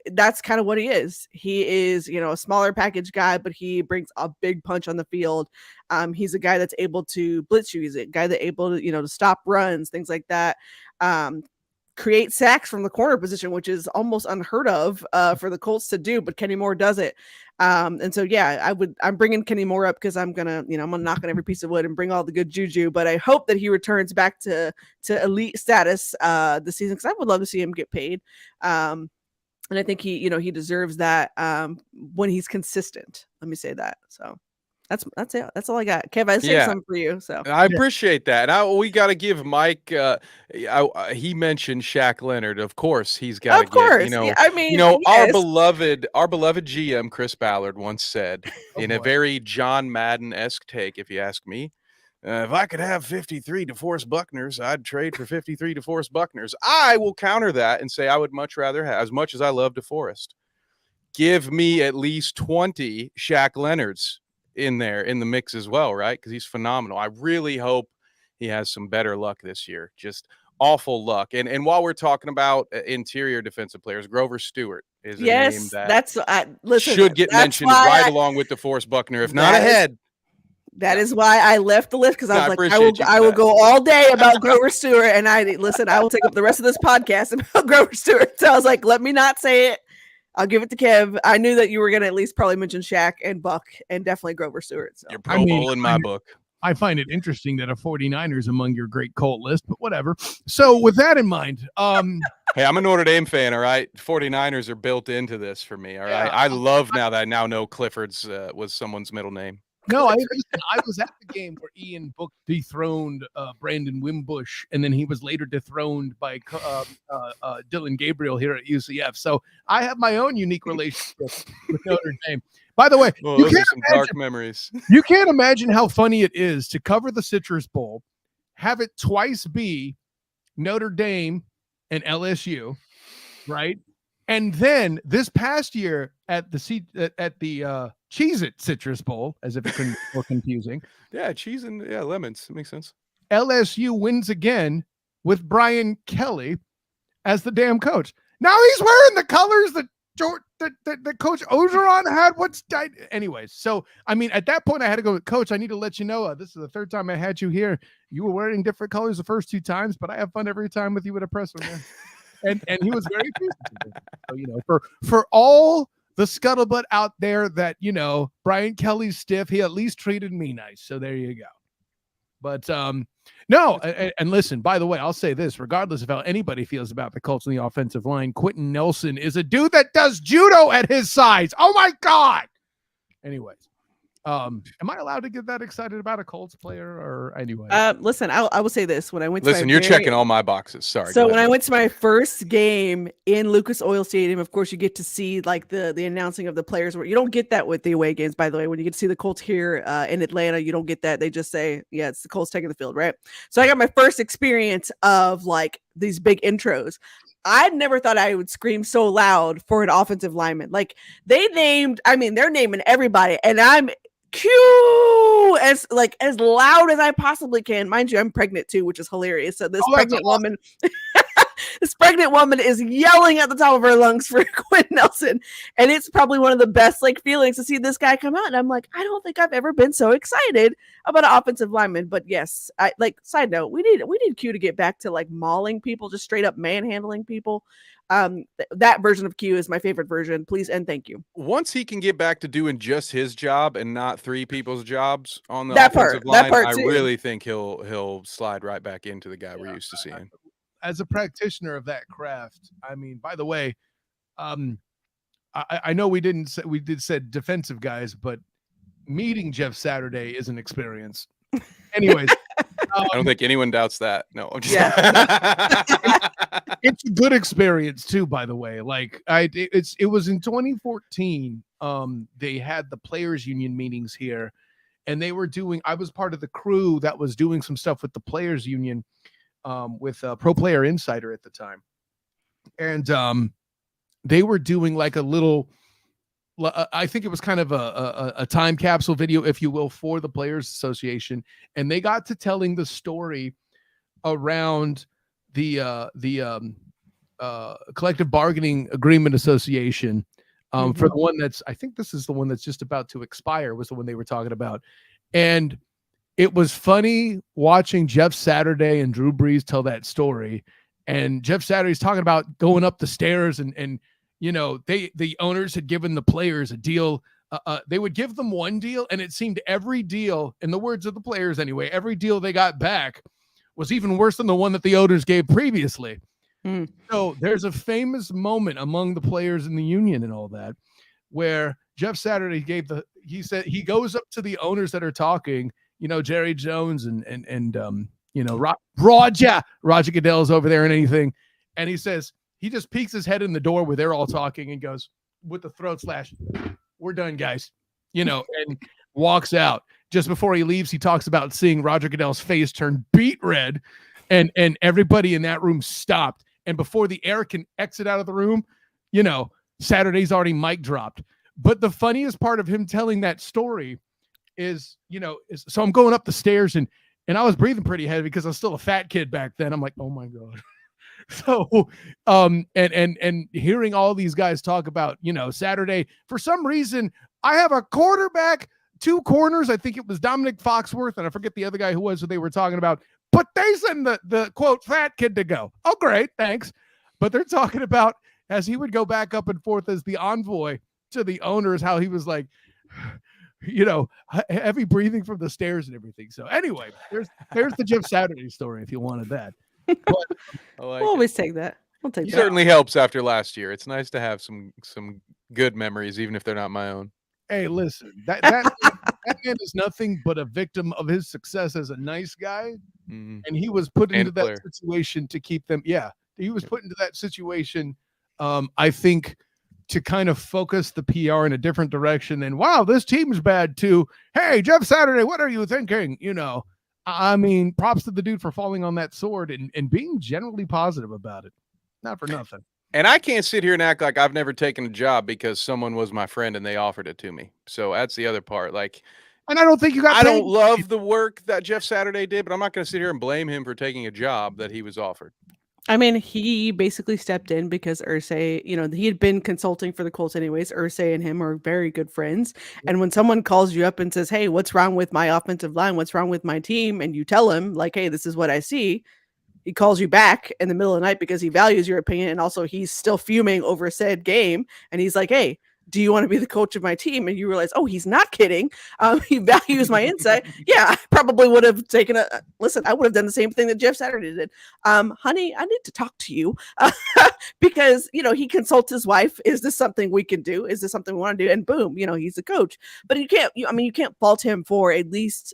that's kind of what he is. He is, a smaller package guy, but he brings a big punch on the field. He's a guy that's able to blitz you. He's a guy that's able to, to stop runs, things like that. Create sacks from the corner position, which is almost unheard of for the Colts to do, but Kenny Moore does it. And so, yeah, I'm bringing Kenny Moore up because I'm gonna knock on every piece of wood and bring all the good juju, but I hope that he returns back to elite status this season, because I would love to see him get paid. And I think he deserves that when he's consistent. Let me say that. So that's it. That's all I got. Kev, I saved something for you. So
I appreciate that. And we got to give Mike. He mentioned Shaq Leonard. Of course, he's got to get.
Yes.
Our beloved GM Chris Ballard once said in a very John Madden-esque take, if you ask me, if I could have 53 DeForest Buckners, I'd trade for 53 DeForest Buckners. I will counter that and say I would much rather have, as much as I love DeForest, give me at least 20 Shaq Leonards in there in the mix as well, right? Because he's phenomenal. I really hope he has some better luck this year. Just awful luck. And while we're talking about interior defensive players, Grover Stewart is a name that should get mentioned right along with DeForest Buckner, if not ahead.
That is why I left the list, because I was like, I will go all day about Grover Stewart, and I will take up the rest of this podcast about Grover Stewart. So I was like, let me not say it. I'll give it to Kev. I knew that you were going to at least probably mention Shaq and Buck and definitely Grover Stewart. So.
You're Pro Bowl in my book.
I find it interesting that a 49ers among your great Colt list, but whatever. So with that in mind,
hey, I'm a Notre Dame fan, all right? 49ers are built into this for me, all right? I love now that I now know Clifford's was someone's middle name.
No, I was at the game where Ian Book dethroned Brandon Wimbush, and then he was later dethroned by Dylan Gabriel here at UCF. So I have my own unique relationship with Notre Dame. By the way,
those are some dark memories.
You can't imagine how funny it is to cover the Citrus Bowl, have it twice be Notre Dame and LSU, right? And then this past year at the Cheez-It Citrus Bowl, as if it couldn't be more confusing.
Yeah, cheese and lemons. That makes sense.
LSU wins again with Brian Kelly as the damn coach. Now he's wearing the colors that that Coach Ogeron had. Anyways, so I mean, at that point, I had to go, Coach, I need to let you know this is the third time I had you here. You were wearing different colors the first 2 times, but I have fun every time with you at a presser, man. And he was very appreciative. So, you know, for all the scuttlebutt out there that, you know, Brian Kelly's stiff, he at least treated me nice. So there you go. But no, and listen, by the way, I'll say this, regardless of how anybody feels about the Colts on the offensive line, Quentin Nelson is a dude that does judo at his size. Oh my God. Anyways. Am I allowed to get that excited about a Colts player or anyway?
Listen, I will say this. When I went
Listen, you're checking all my boxes. Sorry.
So when I went to my first game in Lucas Oil Stadium, of course, you get to see like the announcing of the players. Where you don't get that with the away games, by the way. When you get to see the Colts here in Atlanta, you don't get that. They just say, yeah, it's the Colts taking the field, right? So I got my first experience of like these big intros. I never thought I would scream so loud for an offensive lineman. Like they're naming everybody, and I'm Q as loud as I possibly can. Mind you, I'm pregnant too, which is hilarious. So this pregnant woman this pregnant woman is yelling at the top of her lungs for Quentin Nelson. And it's probably one of the best like feelings to see this guy come out. And I'm like, I don't think I've ever been so excited about an offensive lineman. But yes, I like side note, we need Q to get back to like mauling people, just straight up manhandling people. That version of Q is my favorite version. Please and thank you.
Once he can get back to doing just his job and not 3 people's jobs on the offensive line, I really think he'll slide right back into the guy we're used to seeing.
As a practitioner of that craft, I mean, by the way, I know we did said defensive guys, but meeting Jeff Saturday is an experience. Anyways,
I don't think anyone doubts that. No, I'm just
it's a good experience too, by the way. Like it was in 2014. They had the players union meetings here, and they were I was part of the crew that was doing some stuff with the players union, with Pro Player Insider at the time. And they were doing like a little, I think it was kind of a time capsule video, if you will, for the Players Association. And they got to telling the story around the Collective Bargaining Agreement Association, for the one I think this is the one that's just about to expire, was the one they were talking about. And it was funny watching Jeff Saturday and Drew Brees tell that story. And Jeff Saturday's talking about going up the stairs and you know, the owners had given the players a deal. They would give them one deal, and it seemed every deal, in the words of the players anyway, every deal they got back was even worse than the one that the owners gave previously. So there's a famous moment among the players in the union and all that, where Jeff Saturday he said he goes up to the owners that are talking, you know, Jerry Jones and you know, Roger Goodell's over there and anything. And he says, he just peeks his head in the door where they're all talking and goes with the throat slash, "We're done, guys," you know, and walks out. Just before he leaves, he talks about seeing Roger Goodell's face turn beet red, and everybody in that room stopped. And before the air can exit out of the room, you know, Saturday's already mic dropped. But the funniest part of him telling that story is, you know, so I'm going up the stairs and I was breathing pretty heavy because I was still a fat kid back then. I'm like, oh my God. So, and hearing all these guys talk about, you know, Saturday, for some reason, I have a quarterback, 2 corners. I think it was Dominic Foxworth, and I forget the other guy who they were talking about, but they send the quote fat kid to go. Oh, great. Thanks. But they're talking about, as he would go back up and forth as the envoy to the owners, how he was like, you know, heavy breathing from the stairs and everything. So anyway, there's the Jeff Saturday story if you wanted that. But
we'll always take that. We'll take
it.
That.
Certainly helps after last year. It's nice to have some good memories, even if they're not my own.
Hey, listen, that man is nothing but a victim of his success as a nice guy, and he was put into that situation to keep them. Yeah, he was put into that situation. I think, to kind of focus the PR in a different direction than, wow, this team's bad too. Hey, Jeff Saturday, what are you thinking? You know, I mean, props to the dude for falling on that sword and being generally positive about it. Not for nothing.
And I can't sit here and act like I've never taken a job because someone was my friend and they offered it to me. So that's the other part. Like,
and I don't think you got.
I don't love the work that Jeff Saturday did, but I'm not going to sit here and blame him for taking a job that he was offered.
I mean, he basically stepped in because Ursay, he had been consulting for the Colts anyways. Ursay and him are very good friends. And when someone calls you up and says, "Hey, what's wrong with my offensive line? What's wrong with my team?" and you tell him like, "Hey, this is what I see." He calls you back in the middle of the night because he values your opinion, and also he's still fuming over said game, and he's like, "Hey, do you want to be the coach of my team?" And you realize, oh, he's not kidding. He values my insight. Yeah, I probably would have taken listen. I would have done the same thing that Jeff Saturday did. Honey, I need to talk to you because he consults his wife. Is this something we can do? Is this something we want to do? And boom, he's a coach. But you can't. You can't fault him for at least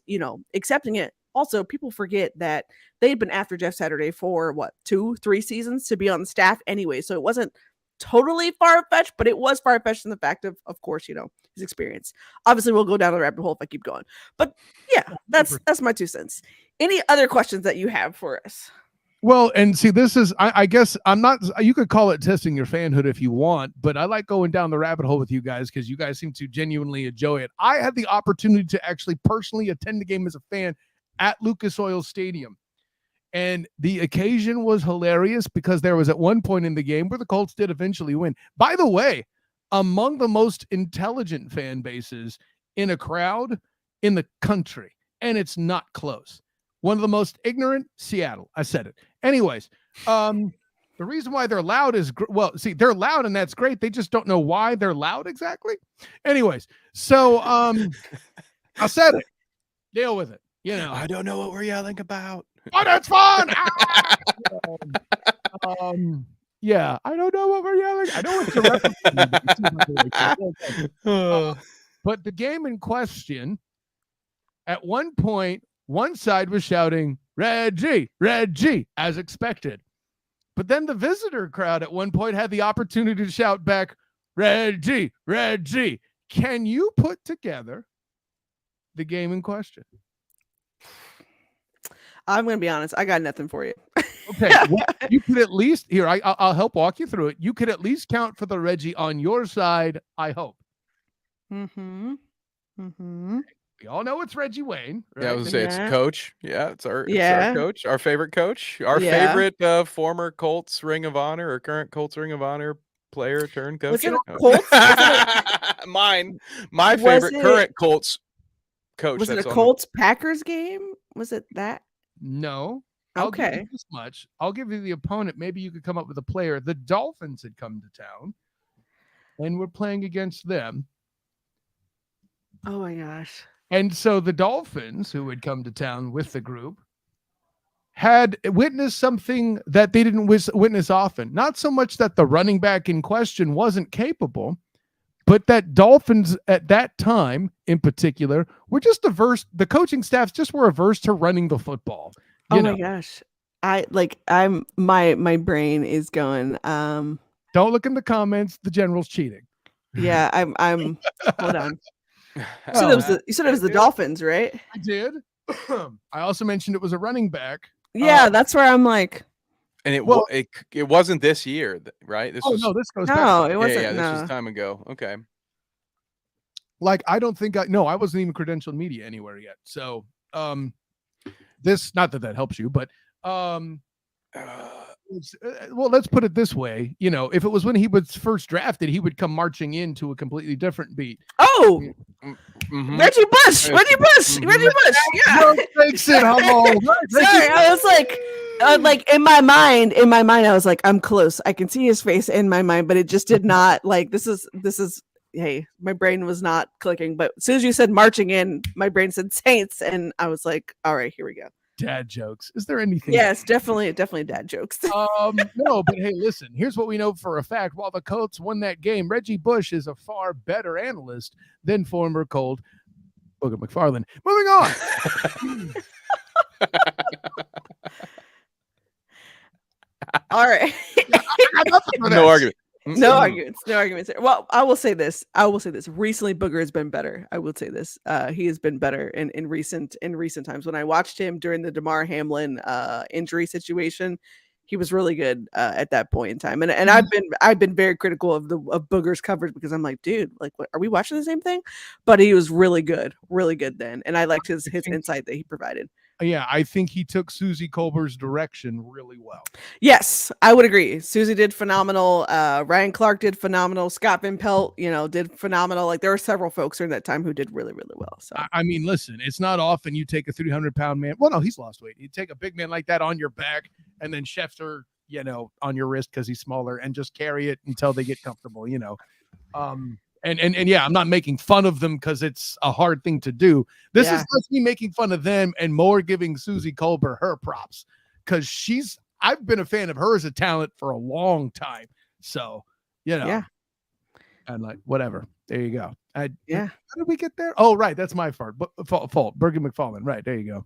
accepting it. Also, people forget that they'd been after Jeff Saturday for what 2-3 seasons to be on the staff anyway, so it wasn't totally far-fetched, but it was far-fetched in the fact of course, his experience. Obviously, we'll go down the rabbit hole if I keep going. But yeah, that's my 2 cents. Any other questions that you have for us?
Well, and see, this is, I guess I'm not, you could call it testing your fanhood if you want, but I like going down the rabbit hole with you guys because you guys seem to genuinely enjoy it. I had the opportunity to actually personally attend the game as a fan at Lucas Oil Stadium. And the occasion was hilarious because there was at one point in the game where the Colts did eventually win. By the way, among the most intelligent fan bases in a crowd in the country, and it's not close. One of the most ignorant, Seattle. I said it. Anyways, the reason why they're loud is, they're loud and that's great. They just don't know why they're loud exactly. Anyways, so I said it. Deal with it.
I don't know what we're yelling about.
Oh, that's fun. Yeah, I don't know what we're yelling. I know it's a but the game in question, at one point, one side was shouting, Reggie, Reggie, as expected. But then the visitor crowd at one point had the opportunity to shout back, Reggie, Reggie. Can you put together the game in question?
I'm going to be honest. I got nothing for you.
Okay. Well, you could at least, here, I'll help walk you through it. You could at least count for the Reggie on your side, I hope.
Mm-hmm. Mm-hmm.
We all know it's Reggie Wayne. Right?
Yeah, I was going to say it's coach. Yeah, it's our coach, our favorite coach, our favorite former Colts Ring of Honor or current Colts Ring of Honor player turned coach.
Was it Colts?
My favorite current Colts coach.
Was it a Colts Packers game? Was it that?
No.
Okay.
I'll give you this much. I'll give you the opponent. Maybe you could come up with a player. The Dolphins had come to town, and we're playing against them.
Oh my gosh.
And so the Dolphins, who had come to town with the group, had witnessed something that they didn't witness often. Not so much that the running back in question wasn't capable, but that Dolphins at that time in particular were just averse. The coaching staffs just were averse to running the football.
My gosh. My brain is going.
Don't look in the comments. The general's cheating.
Yeah, I'm hold on. You said it was the Dolphins, right?
I did. I also mentioned it was a running back.
Yeah, that's where I'm like.
And it wasn't this year, right?
This goes back.
No, it wasn't.
Yeah, this was time ago. Okay.
Like, I don't think I wasn't even credentialed media anywhere yet. So, this, not that helps you, but, well, let's put it this way. If it was when he was first drafted, he would come marching into a completely different beat.
Oh, Reggie Bush. Yeah.
Makes it humble.
Sorry, I was like in my mind, I was like, I'm close. I can see his face in my mind, but it just did not. Like, this is. Hey, my brain was not clicking. But as soon as you said marching in, my brain said Saints, and I was like, all right, here we go.
Dad jokes. Is there anything?
Yes, definitely dad jokes.
No, but hey, listen, here's what we know for a fact. While the Colts won that game, Reggie Bush is a far better analyst than former Colt Booger McFarland. Moving on.
All right.
No argument.
No arguments. Well, I will say this. Recently, Booger has been better. I will say this. He has been better in recent times. When I watched him during the Damar Hamlin injury situation, he was really good at that point in time. And I've been very critical of Booger's coverage because I'm like, dude, like, what, are we watching the same thing? But he was really good then, and I liked his insight that he provided.
yeah, I think he took Susie Colbert's direction really well.
Yes, I would agree. Susie did phenomenal. Ryan Clark did phenomenal. Scott Van Pelt, did phenomenal. Like there were several folks during that time who did really, really well. So
I mean, listen, it's not often you take a 300-pound man. Well, no, he's lost weight. You take a big man like that on your back and then Schefter, on your wrist because he's smaller and just carry it until they get comfortable, And yeah, I'm not making fun of them because it's a hard thing to do. This is less me making fun of them and more giving Susie Colbert her props because I've been a fan of her as a talent for a long time. So,
yeah.
And like, whatever. There you go.
Yeah.
How did we get there? Oh, right. That's my fault. Bergen McFarland. Right. There you go.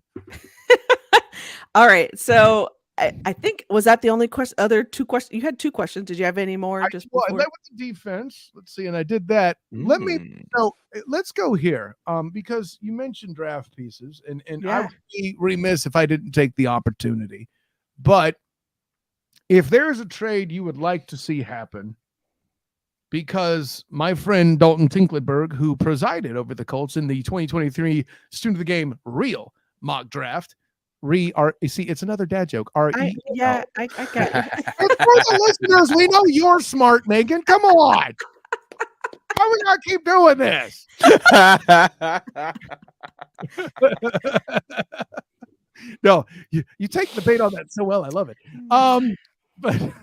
All right. So I think, was that the only question? Other two questions? You had two questions. Did you have any more?
I led with the defense. Let's see. And I did that. Let's go here. Because you mentioned draft pieces and I would be remiss if I didn't take the opportunity. But if there's a trade you would like to see happen, because my friend Dalton Tinklenberg, who presided over the Colts in the 2023 Student of the Game real mock draft, see, it's another dad joke.
I got it.
For the listeners, we know you're smart, Megan. Come on. Why we gotta keep doing this? No, you take the bait on that so well. I love it. But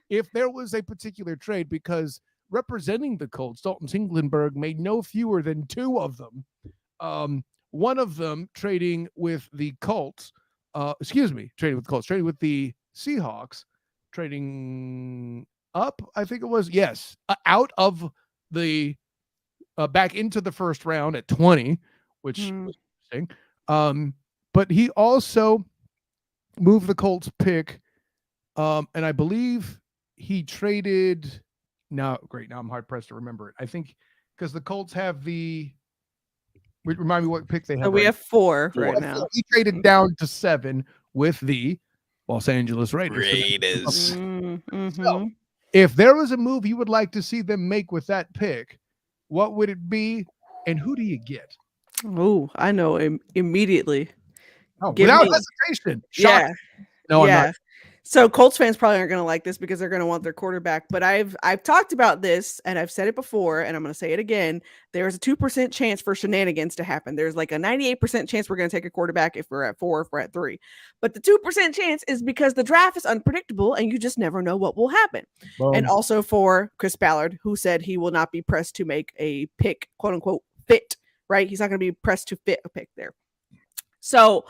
if there was a particular trade, because representing the Colts, Dalton Tinklenberg made no fewer than two of them. One of them trading with the Colts, trading with the Seahawks, trading up, I think it was, out of the back into the first round at 20, which was interesting. But he also moved the Colts pick, and I believe he traded. Now I'm hard pressed to remember it. I think because the Colts have remind me what pick they have.
So we have four right now.
He traded down to 7 with the Los Angeles Raiders. So, if there was a move you would like to see them make with that pick, what would it be, and who do you get?
Oh, I know immediately.
Oh, without hesitation.
Yeah.
No, I'm not.
So Colts fans probably aren't going to like this because they're going to want their quarterback. But I've talked about this and I've said it before and I'm going to say it again. There's a 2% chance for shenanigans to happen. There's like a 98% chance we're going to take a quarterback if we're at 4, if we're at 3. But the 2% chance is because the draft is unpredictable and you just never know what will happen. And also for Chris Ballard, who said he will not be pressed to make a pick, quote unquote, fit, right? He's not going to be pressed to fit a pick there. So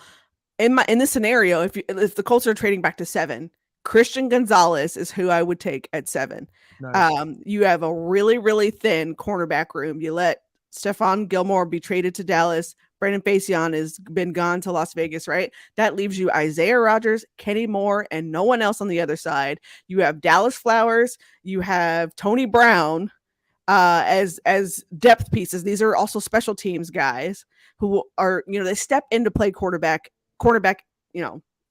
in this scenario, if the Colts are trading back to 7, Christian Gonzalez is who I would take at 7. Nice. You have a really, really thin cornerback room. You let Stephon Gilmore be traded to Dallas. Brandon Facyson has been gone to Las Vegas, right? That leaves you Isaiah Rodgers, Kenny Moore, and no one else on the other side. You have Dallas Flowers. You have Tony Brown as depth pieces. These are also special teams guys who are, they step in to play cornerback,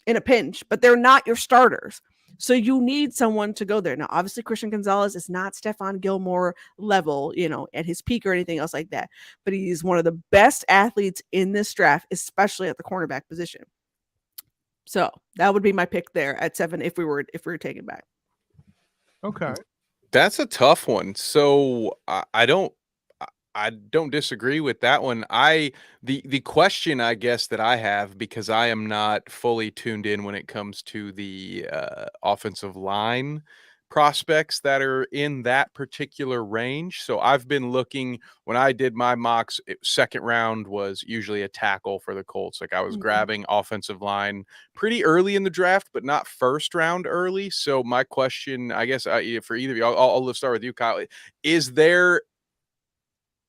in a pinch, but they're not your starters. So you need someone to go there. Now, obviously, Christian Gonzalez is not Stephon Gilmore level, at his peak or anything else like that. But he's one of the best athletes in this draft, especially at the cornerback position. So that would be my pick there at 7 if we were taking back.
Okay.
That's a tough one. So I don't disagree with that one. The question I guess that I have, because I am not fully tuned in when it comes to the offensive line prospects that are in that particular range. So I've been looking, when I did my mocks, second round was usually a tackle for the Colts. Like I was grabbing offensive line pretty early in the draft, but not first round early. So my question, I guess for either of you, I'll start with you, Kyle. Is there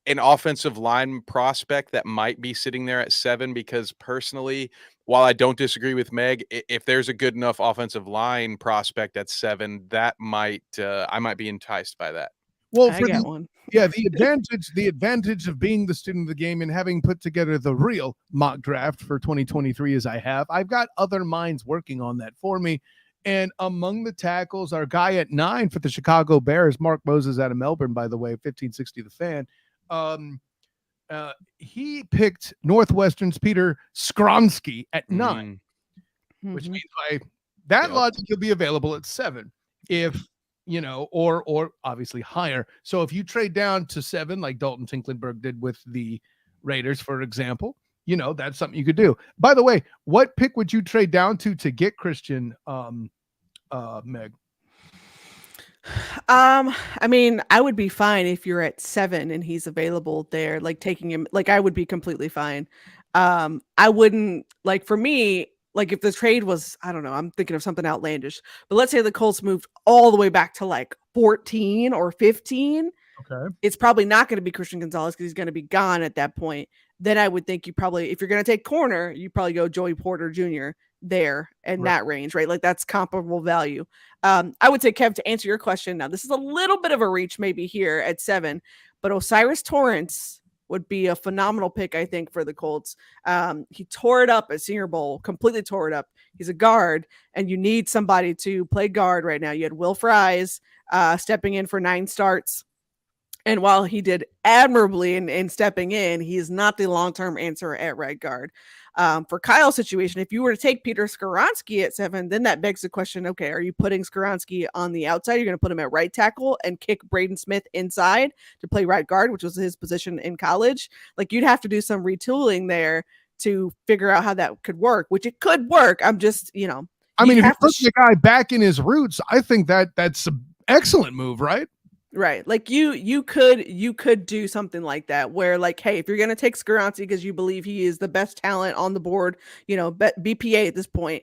an offensive line prospect that might be sitting there at 7? Because personally, while I don't disagree with Meg, if there's a good enough offensive line prospect at 7, that might I might be enticed by that.
Well,
I got one.
Yeah, the advantage of being the student of the game and having put together the real mock draft for 2023 as I have, I've got other minds working on that for me. And among the tackles, our guy at 9 for the Chicago Bears, Mark Moses out of Melbourne, by the way, 1560 The Fan. he picked Northwestern's Peter Skronsky at 9, which
Mhm.
means by that
Yep.
logic he'll be available at 7, if or obviously higher. So if you trade down to 7, like Dalton Tinklenberg did with the Raiders, for example, that's something you could do. By the way, what pick would you trade down to get Christian, Meg?
I mean, I would be fine if you're at 7 and he's available there, like taking him, like I would be completely fine. I wouldn't, like, for me, like if the trade was, I don't know, I'm thinking of something outlandish, but let's say the Colts moved all the way back to like 14 or 15.
Okay.
It's probably not going to be Christian Gonzalez because he's going to be gone at that point. Then I would think you probably, if you're going to take corner, you probably go Joey Porter Jr. there in
Right.
that range, right? Like that's comparable value. I would say, Kev, to answer your question now, this is a little bit of a reach maybe here at 7, but Osiris Torrance would be a phenomenal pick, I think, for the Colts. He tore it up at Senior Bowl, completely tore it up. He's a guard, and you need somebody to play guard right now. You had Will Fries stepping in for 9 starts. And while he did admirably in stepping in, he is not the long-term answer at right guard. For Kyle's situation, if you were to take Peter Skoronsky at 7, then that begs the question, okay, are you putting Skoronsky on the outside? You're going to put him at right tackle and kick Braden Smith inside to play right guard, which was his position in college. Like, you'd have to do some retooling there to figure out how that could work, which it could work. I'm just,
I mean, if you
have to
put the guy back in his roots, I think that's an excellent move, right?
Right. Like you could do something like that where, like, hey, if you're going to take Skoronsky because you believe he is the best talent on the board, BPA at this point,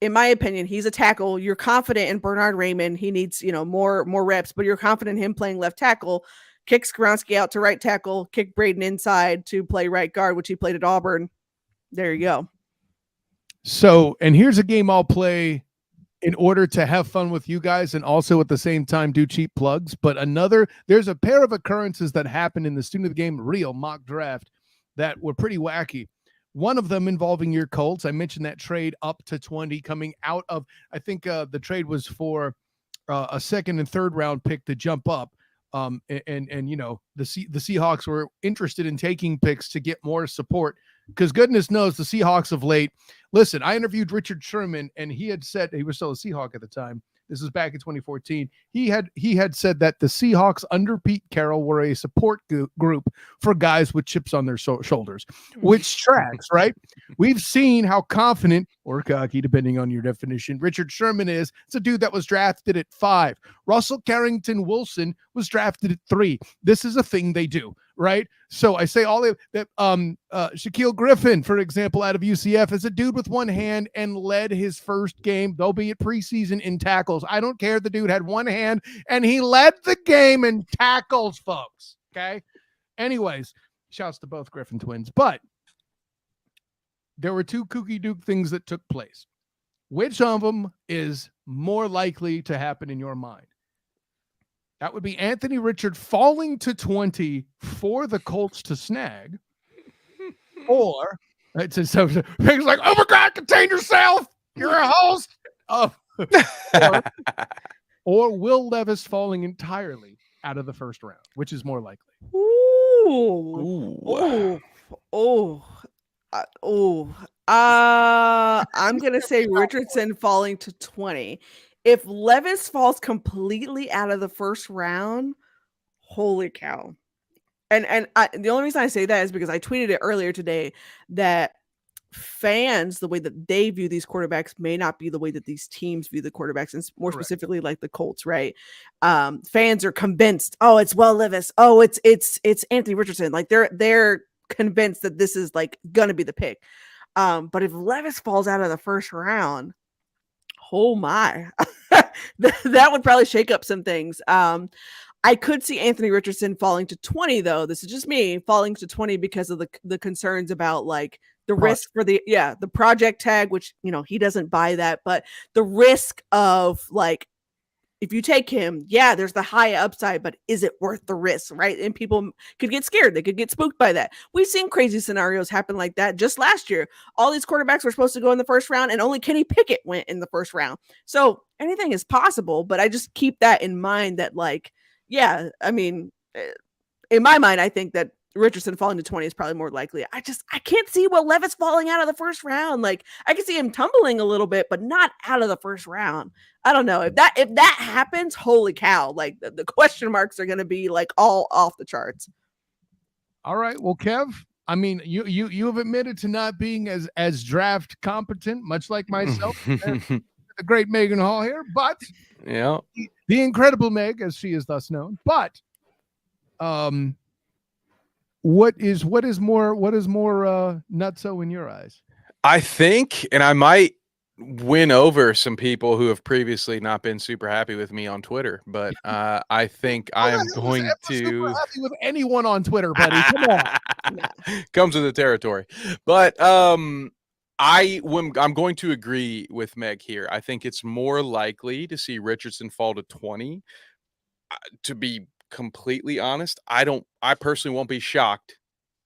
in my opinion, he's a tackle. You're confident in Bernard Raymond. He needs, more reps, but you're confident in him playing left tackle. Kick Skoronsky out to right tackle, kick Braden inside to play right guard, which he played at Auburn. There you go.
So, and here's a game I'll play in order to have fun with you guys and also at the same time do cheap plugs. But there's a pair of occurrences that happened in the Student of the Game real mock draft that were pretty wacky. One of them involving your Colts. I mentioned that trade up to 20 coming out of, I think the trade was for a second and third round pick to jump up. The Seahawks were interested in taking picks to get more support because goodness knows the Seahawks of late. Listen, I interviewed Richard Sherman, and he had said, he was still a Seahawk at the time. This was back in 2014. He had said that the Seahawks under Pete Carroll were a support group for guys with chips on their shoulders, which tracks, right? We've seen how confident or cocky, depending on your definition, Richard Sherman is. It's a dude that was drafted at 5. Russell Carrington Wilson was drafted at 3. This is a thing they do, right? So I say all that. Shaquille Griffin, for example, out of UCF, is a dude with one hand and led his first game, though be it preseason, in tackles. I don't care. The dude had one hand and he led the game in tackles, folks. Okay. Anyways, shouts to both Griffin twins. But there were 2 kooky duke things that took place. Which of them is more likely to happen in your mind? That would be Anthony Richard falling to 20 for the Colts to snag. Or it's things like, oh my God, contain yourself. You're a host. Or Will Levis falling entirely out of the first round, which is more likely.
I'm going to say Richardson falling to 20. If Levis falls completely out of the first round, holy cow. And the only reason I say that is because I tweeted it earlier today that fans, the way that they view these quarterbacks may not be the way that these teams view the quarterbacks, and more specifically like the Colts, right? Fans are convinced, oh, it's Will Levis, oh, it's Anthony Richardson. Like they're convinced that this is like gonna be the pick. But if Levis falls out of the first round, oh my, that would probably shake up some things. I could see Anthony Richardson falling to 20, though. This is just me falling to 20 because of the concerns about like the risk for the project tag, which, he doesn't buy that, but the risk of like, if you take him, there's the high upside, but is it worth the risk, right? And people could get scared. They could get spooked by that. We've seen crazy scenarios happen like that just last year. All these quarterbacks were supposed to go in the first round, and only Kenny Pickett went in the first round. So anything is possible, but I just keep that in mind that, like, I mean, in my mind, I think that Richardson falling to 20 is probably more likely. I can't see Will Levis falling out of the first round. Like, I can see him tumbling a little bit, but not out of the first round. I don't know if that happens. Holy cow! Like the question marks are going to be like all off the charts.
All right. Well, Kev, I mean, you have admitted to not being as draft competent, much like myself, the great Megan Hall here, but
yeah,
the incredible Meg, as she is thus known. But what is more nutso in your eyes?
I think, and I might win over some people who have previously not been super happy with me on Twitter, but I think I am going to
super happy with anyone on Twitter, buddy. Come on.
Comes with the territory. But I'm going to agree with Meg here. I think it's more likely to see Richardson fall to 20. To be completely honest, I personally won't be shocked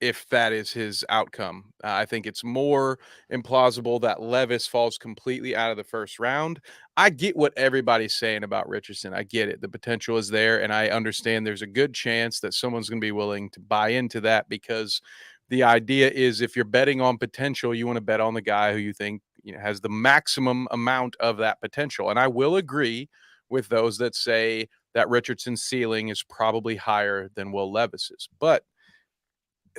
if that is his outcome. I think it's more implausible that Levis falls completely out of the first round. I get what everybody's saying about Richardson. I get it. The potential is there, and I understand there's a good chance that someone's going to be willing to buy into that, because the idea is if you're betting on potential, you want to bet on the guy who you think has the maximum amount of that potential. And I will agree with those that say that Richardson's ceiling is probably higher than Will Levis's. But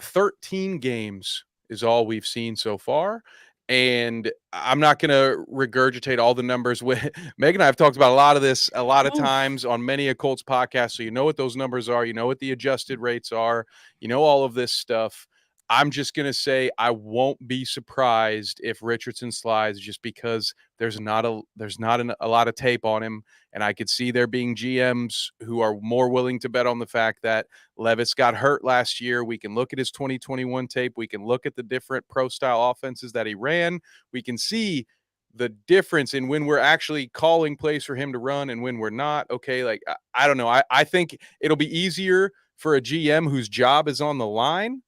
13 games is all we've seen so far. And I'm not going to regurgitate all the numbers. Meg and I have talked about a lot of this a lot of times on many a Colts podcast. So you know what those numbers are. You know what the adjusted rates are. You know all of this stuff. I'm just going to say I won't be surprised if Richardson slides, just because there's not a lot of tape on him. And I could see there being GMs who are more willing to bet on the fact that Levis got hurt last year. We can look at his 2021 tape. We can look at the different pro style offenses that he ran. We can see the difference in when we're actually calling plays for him to run and when we're not. Okay. Like, I don't know. I think it'll be easier for a GM whose job is on the line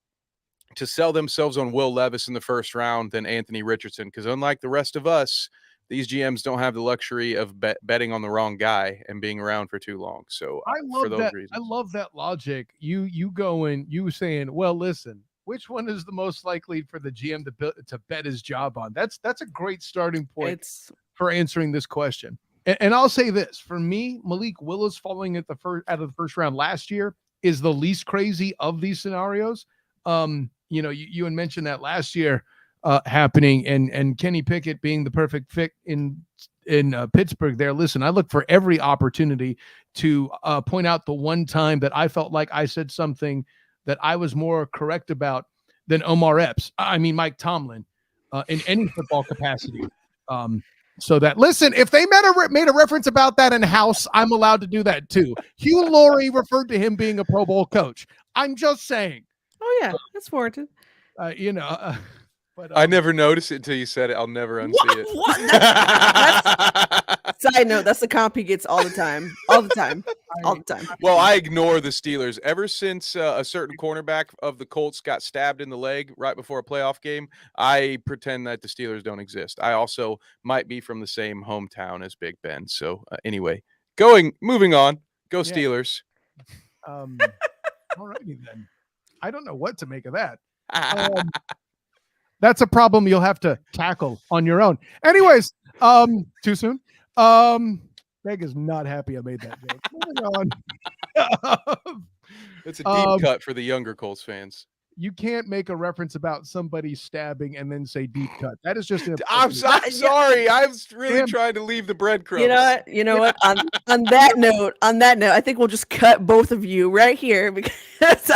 to sell themselves on Will Levis in the first round than Anthony Richardson. Because unlike the rest of us, these GMs don't have the luxury of betting on the wrong guy and being around for too long. So
I love that. Reasons. I love that logic. You going, you saying, well, listen, which one is the most likely for the GM to bet his job on? That's a great starting point for answering this question. And I'll say this, for me, Malik Willis falling out of the first round last year is the least crazy of these scenarios. You had mentioned that last year happening, and Kenny Pickett being the perfect fit in Pittsburgh there. Listen, I look for every opportunity to point out the one time that I felt like I said something that I was more correct about than Mike Tomlin in any football capacity. So that, listen, if they made a reference about that in house, I'm allowed to do that too. Hugh Laurie referred to him being a Pro Bowl coach. I'm just saying.
Oh yeah, that's warranted.
But
I never noticed it until you said it. I'll never unsee it.
What? That's side note. That's the comp he gets all the time. All the time.
Well, I ignore the Steelers. Ever since a certain cornerback of the Colts got stabbed in the leg right before a playoff game, I pretend that the Steelers don't exist. I also might be from the same hometown as Big Ben. So anyway, moving on. Go Steelers.
All righty then. I don't know what to make of that. That's a problem you'll have to tackle on your own. Anyways, too soon. Meg is not happy I made that joke. Moving on.
It's a deep cut for the younger Colts fans.
You can't make a reference about somebody stabbing and then say deep cut. That is just
I'm sorry. I was really trying to leave the breadcrumbs.
You know what? On that note, I think we'll just cut both of you right here, because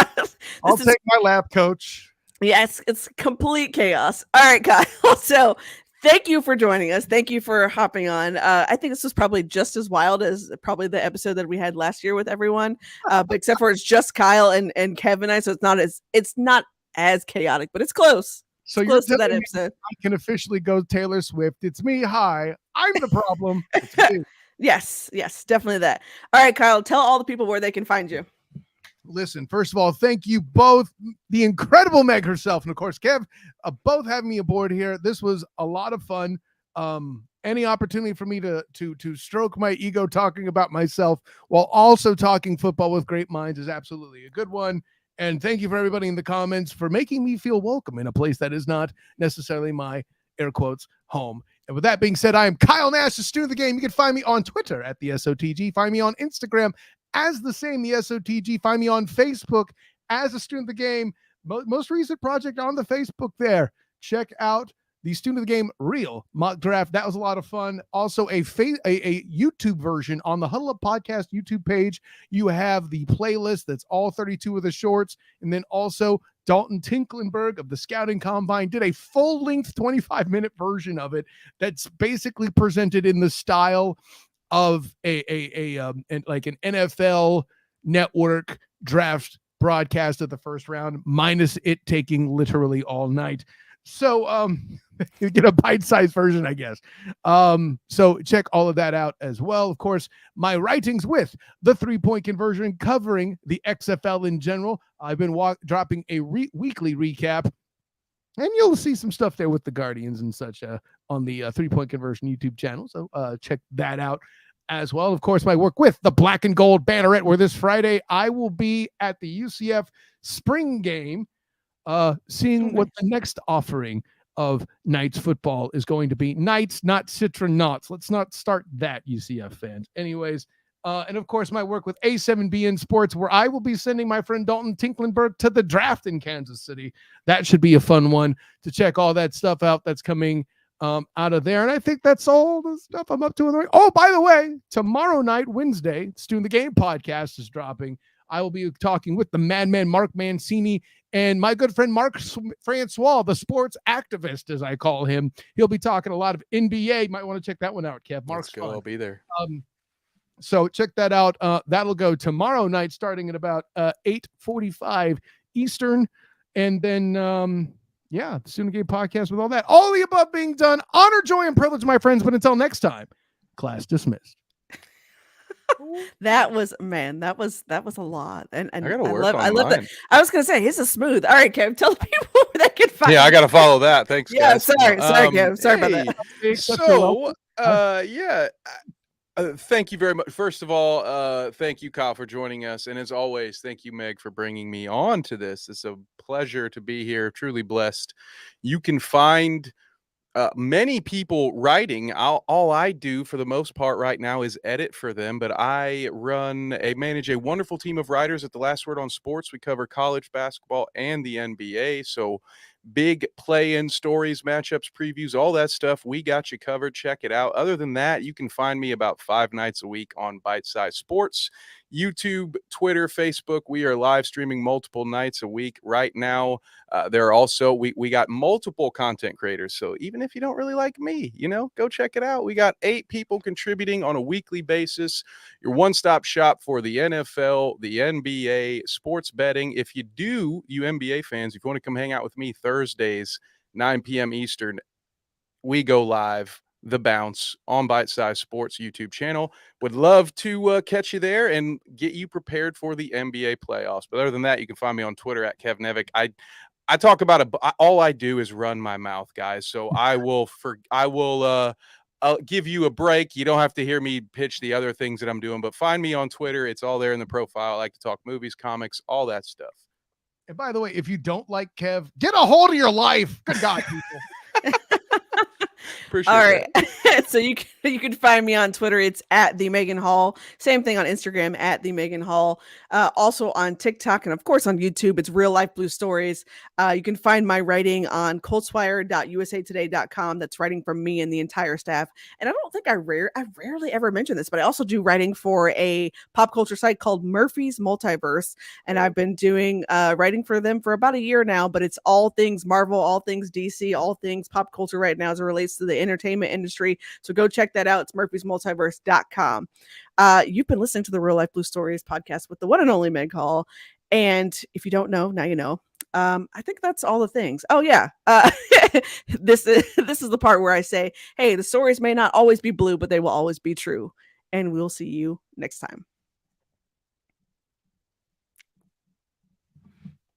I'll take my lap, coach.
Yes, it's complete chaos. All right, Kyle. So thank you for joining us. Thank you for hopping on. I think this was probably just as wild as probably the episode that we had last year with everyone, but except for it's just Kyle and Kev and I, so it's not as chaotic, but it's close.
So
close to that episode.
I can officially go Taylor Swift. It's me. Hi, I'm the problem. It's me.
Yes, definitely that. All right, Kyle, tell all the people where they can find you.
Listen, first of all, thank you both, the incredible Meg herself, and of course, Kev, both having me aboard here. This was a lot of fun. Any opportunity for me to stroke my ego talking about myself while also talking football with great minds is absolutely a good one. And thank you for everybody in the comments for making me feel welcome in a place that is not necessarily my, air quotes, home. And with that being said, I am Kyle Nash, the student of the game. You can find me on Twitter at the SOTG. Find me on Instagram as the same, the SOTG. Find me on Facebook as a student of the game. Most recent project on the Facebook there. Check out the Student of the Game Real mock draft. That was a lot of fun. Also, a YouTube version on the Huddle Up Podcast YouTube page. You have the playlist that's all 32 of the shorts. And then also Dalton Tinklenberg of the Scouting Combine did a full-length 25-minute version of it that's basically presented in the style of like an NFL network draft broadcast of the first round, minus it taking literally all night. So you get a bite-sized version, I guess. So check all of that out as well. Of course, my writings with the 3-point conversion covering the XFL in general. I've been dropping a weekly recap, and you'll see some stuff there with the Guardians and such on the 3-point conversion YouTube channel. So check that out as well. Of course, my work with the Black and Gold Banneret, where this Friday I will be at the UCF spring game, seeing what the next offering of Knights football is going to be. Knights, not Citra Knots. Let's not start that, UCF fans. Anyways, and of course, my work with A7BN Sports, where I will be sending my friend Dalton Tinklenberg to the draft in Kansas City. That should be a fun one to check all that stuff out that's coming out of there. And I think that's all the stuff I'm up to. Oh, by the way, tomorrow night, Wednesday, Student of the Game podcast is dropping. I will be talking with the madman Mark Mancini and my good friend Mark Francois, the sports activist, as I call him. He'll be talking a lot of NBA. You might want to check that one out, Kev. Mark's fun.
I'll be there.
So check that out. That'll go tomorrow night, starting at about 8:45 Eastern. And then, the Student Game podcast with all that. All the above being done. Honor, joy, and privilege, my friends. But until next time, class dismissed.
That was a lot. And
I gotta work
I
on
love that.
mine.
I was gonna say his is smooth. All right, Kev, tell the people where they can find.
Yeah, I gotta follow that. Thanks,
Yeah,
guys.
sorry, Kev. Sorry about that.
So, thank you very much. First of all, thank you, Kyle, for joining us, and as always, thank you, Meg, for bringing me on to this. It's a pleasure to be here. Truly blessed. You can find many people writing. All I do for the most part right now is edit for them, but I manage a wonderful team of writers at The Last Word on Sports. We cover college basketball and the NBA. So big play-in stories, matchups, previews, all that stuff. We got you covered. Check it out. Other than that, you can find me about 5 nights a week on Bite Size Sports, YouTube, Twitter, Facebook. We are live streaming multiple nights a week right now. There are also, we got multiple content creators. So even if you don't really like me, go check it out. We got 8 people contributing on a weekly basis. Your one-stop shop for the NFL, the NBA, sports betting. If you NBA fans, if you want to come hang out with me Thursdays, 9 p.m. Eastern, we go live. The Bounce on Bite Size Sports YouTube channel. Would love to catch you there and get you prepared for the NBA playoffs. But other than that, you can find me on Twitter at Kev Nevick. I talk about all I do is run my mouth, guys. So I'll give you a break. You don't have to hear me pitch the other things that I'm doing, but find me on Twitter. It's all there in the profile. I like to talk movies, comics, all that stuff.
And by the way, if you don't like Kev, get a hold of your life. Good God, people.
Appreciate
All right. So you can find me on Twitter. It's at the Megan Hall. Same thing on Instagram at the Megan Hall. Also on TikTok and of course on YouTube. It's Real Life Blue Stories. You can find my writing on coltswire.usatoday.com. That's writing from me and the entire staff. And I don't think I rarely ever mention this, but I also do writing for a pop culture site called Murphy's Multiverse. And I've been doing writing for them for about a year now, but it's all things Marvel, all things DC, all things pop culture right now as it relates to the entertainment industry. So go check that out. It's murphysmultiverse.com. You've been listening to the Real Life Blue Stories podcast with the one and only Meg Hall. And if you don't know, now you know. I think that's all the things. Oh yeah. This is the part where I say, hey, the stories may not always be blue, but they will always be true. And we'll see you next time.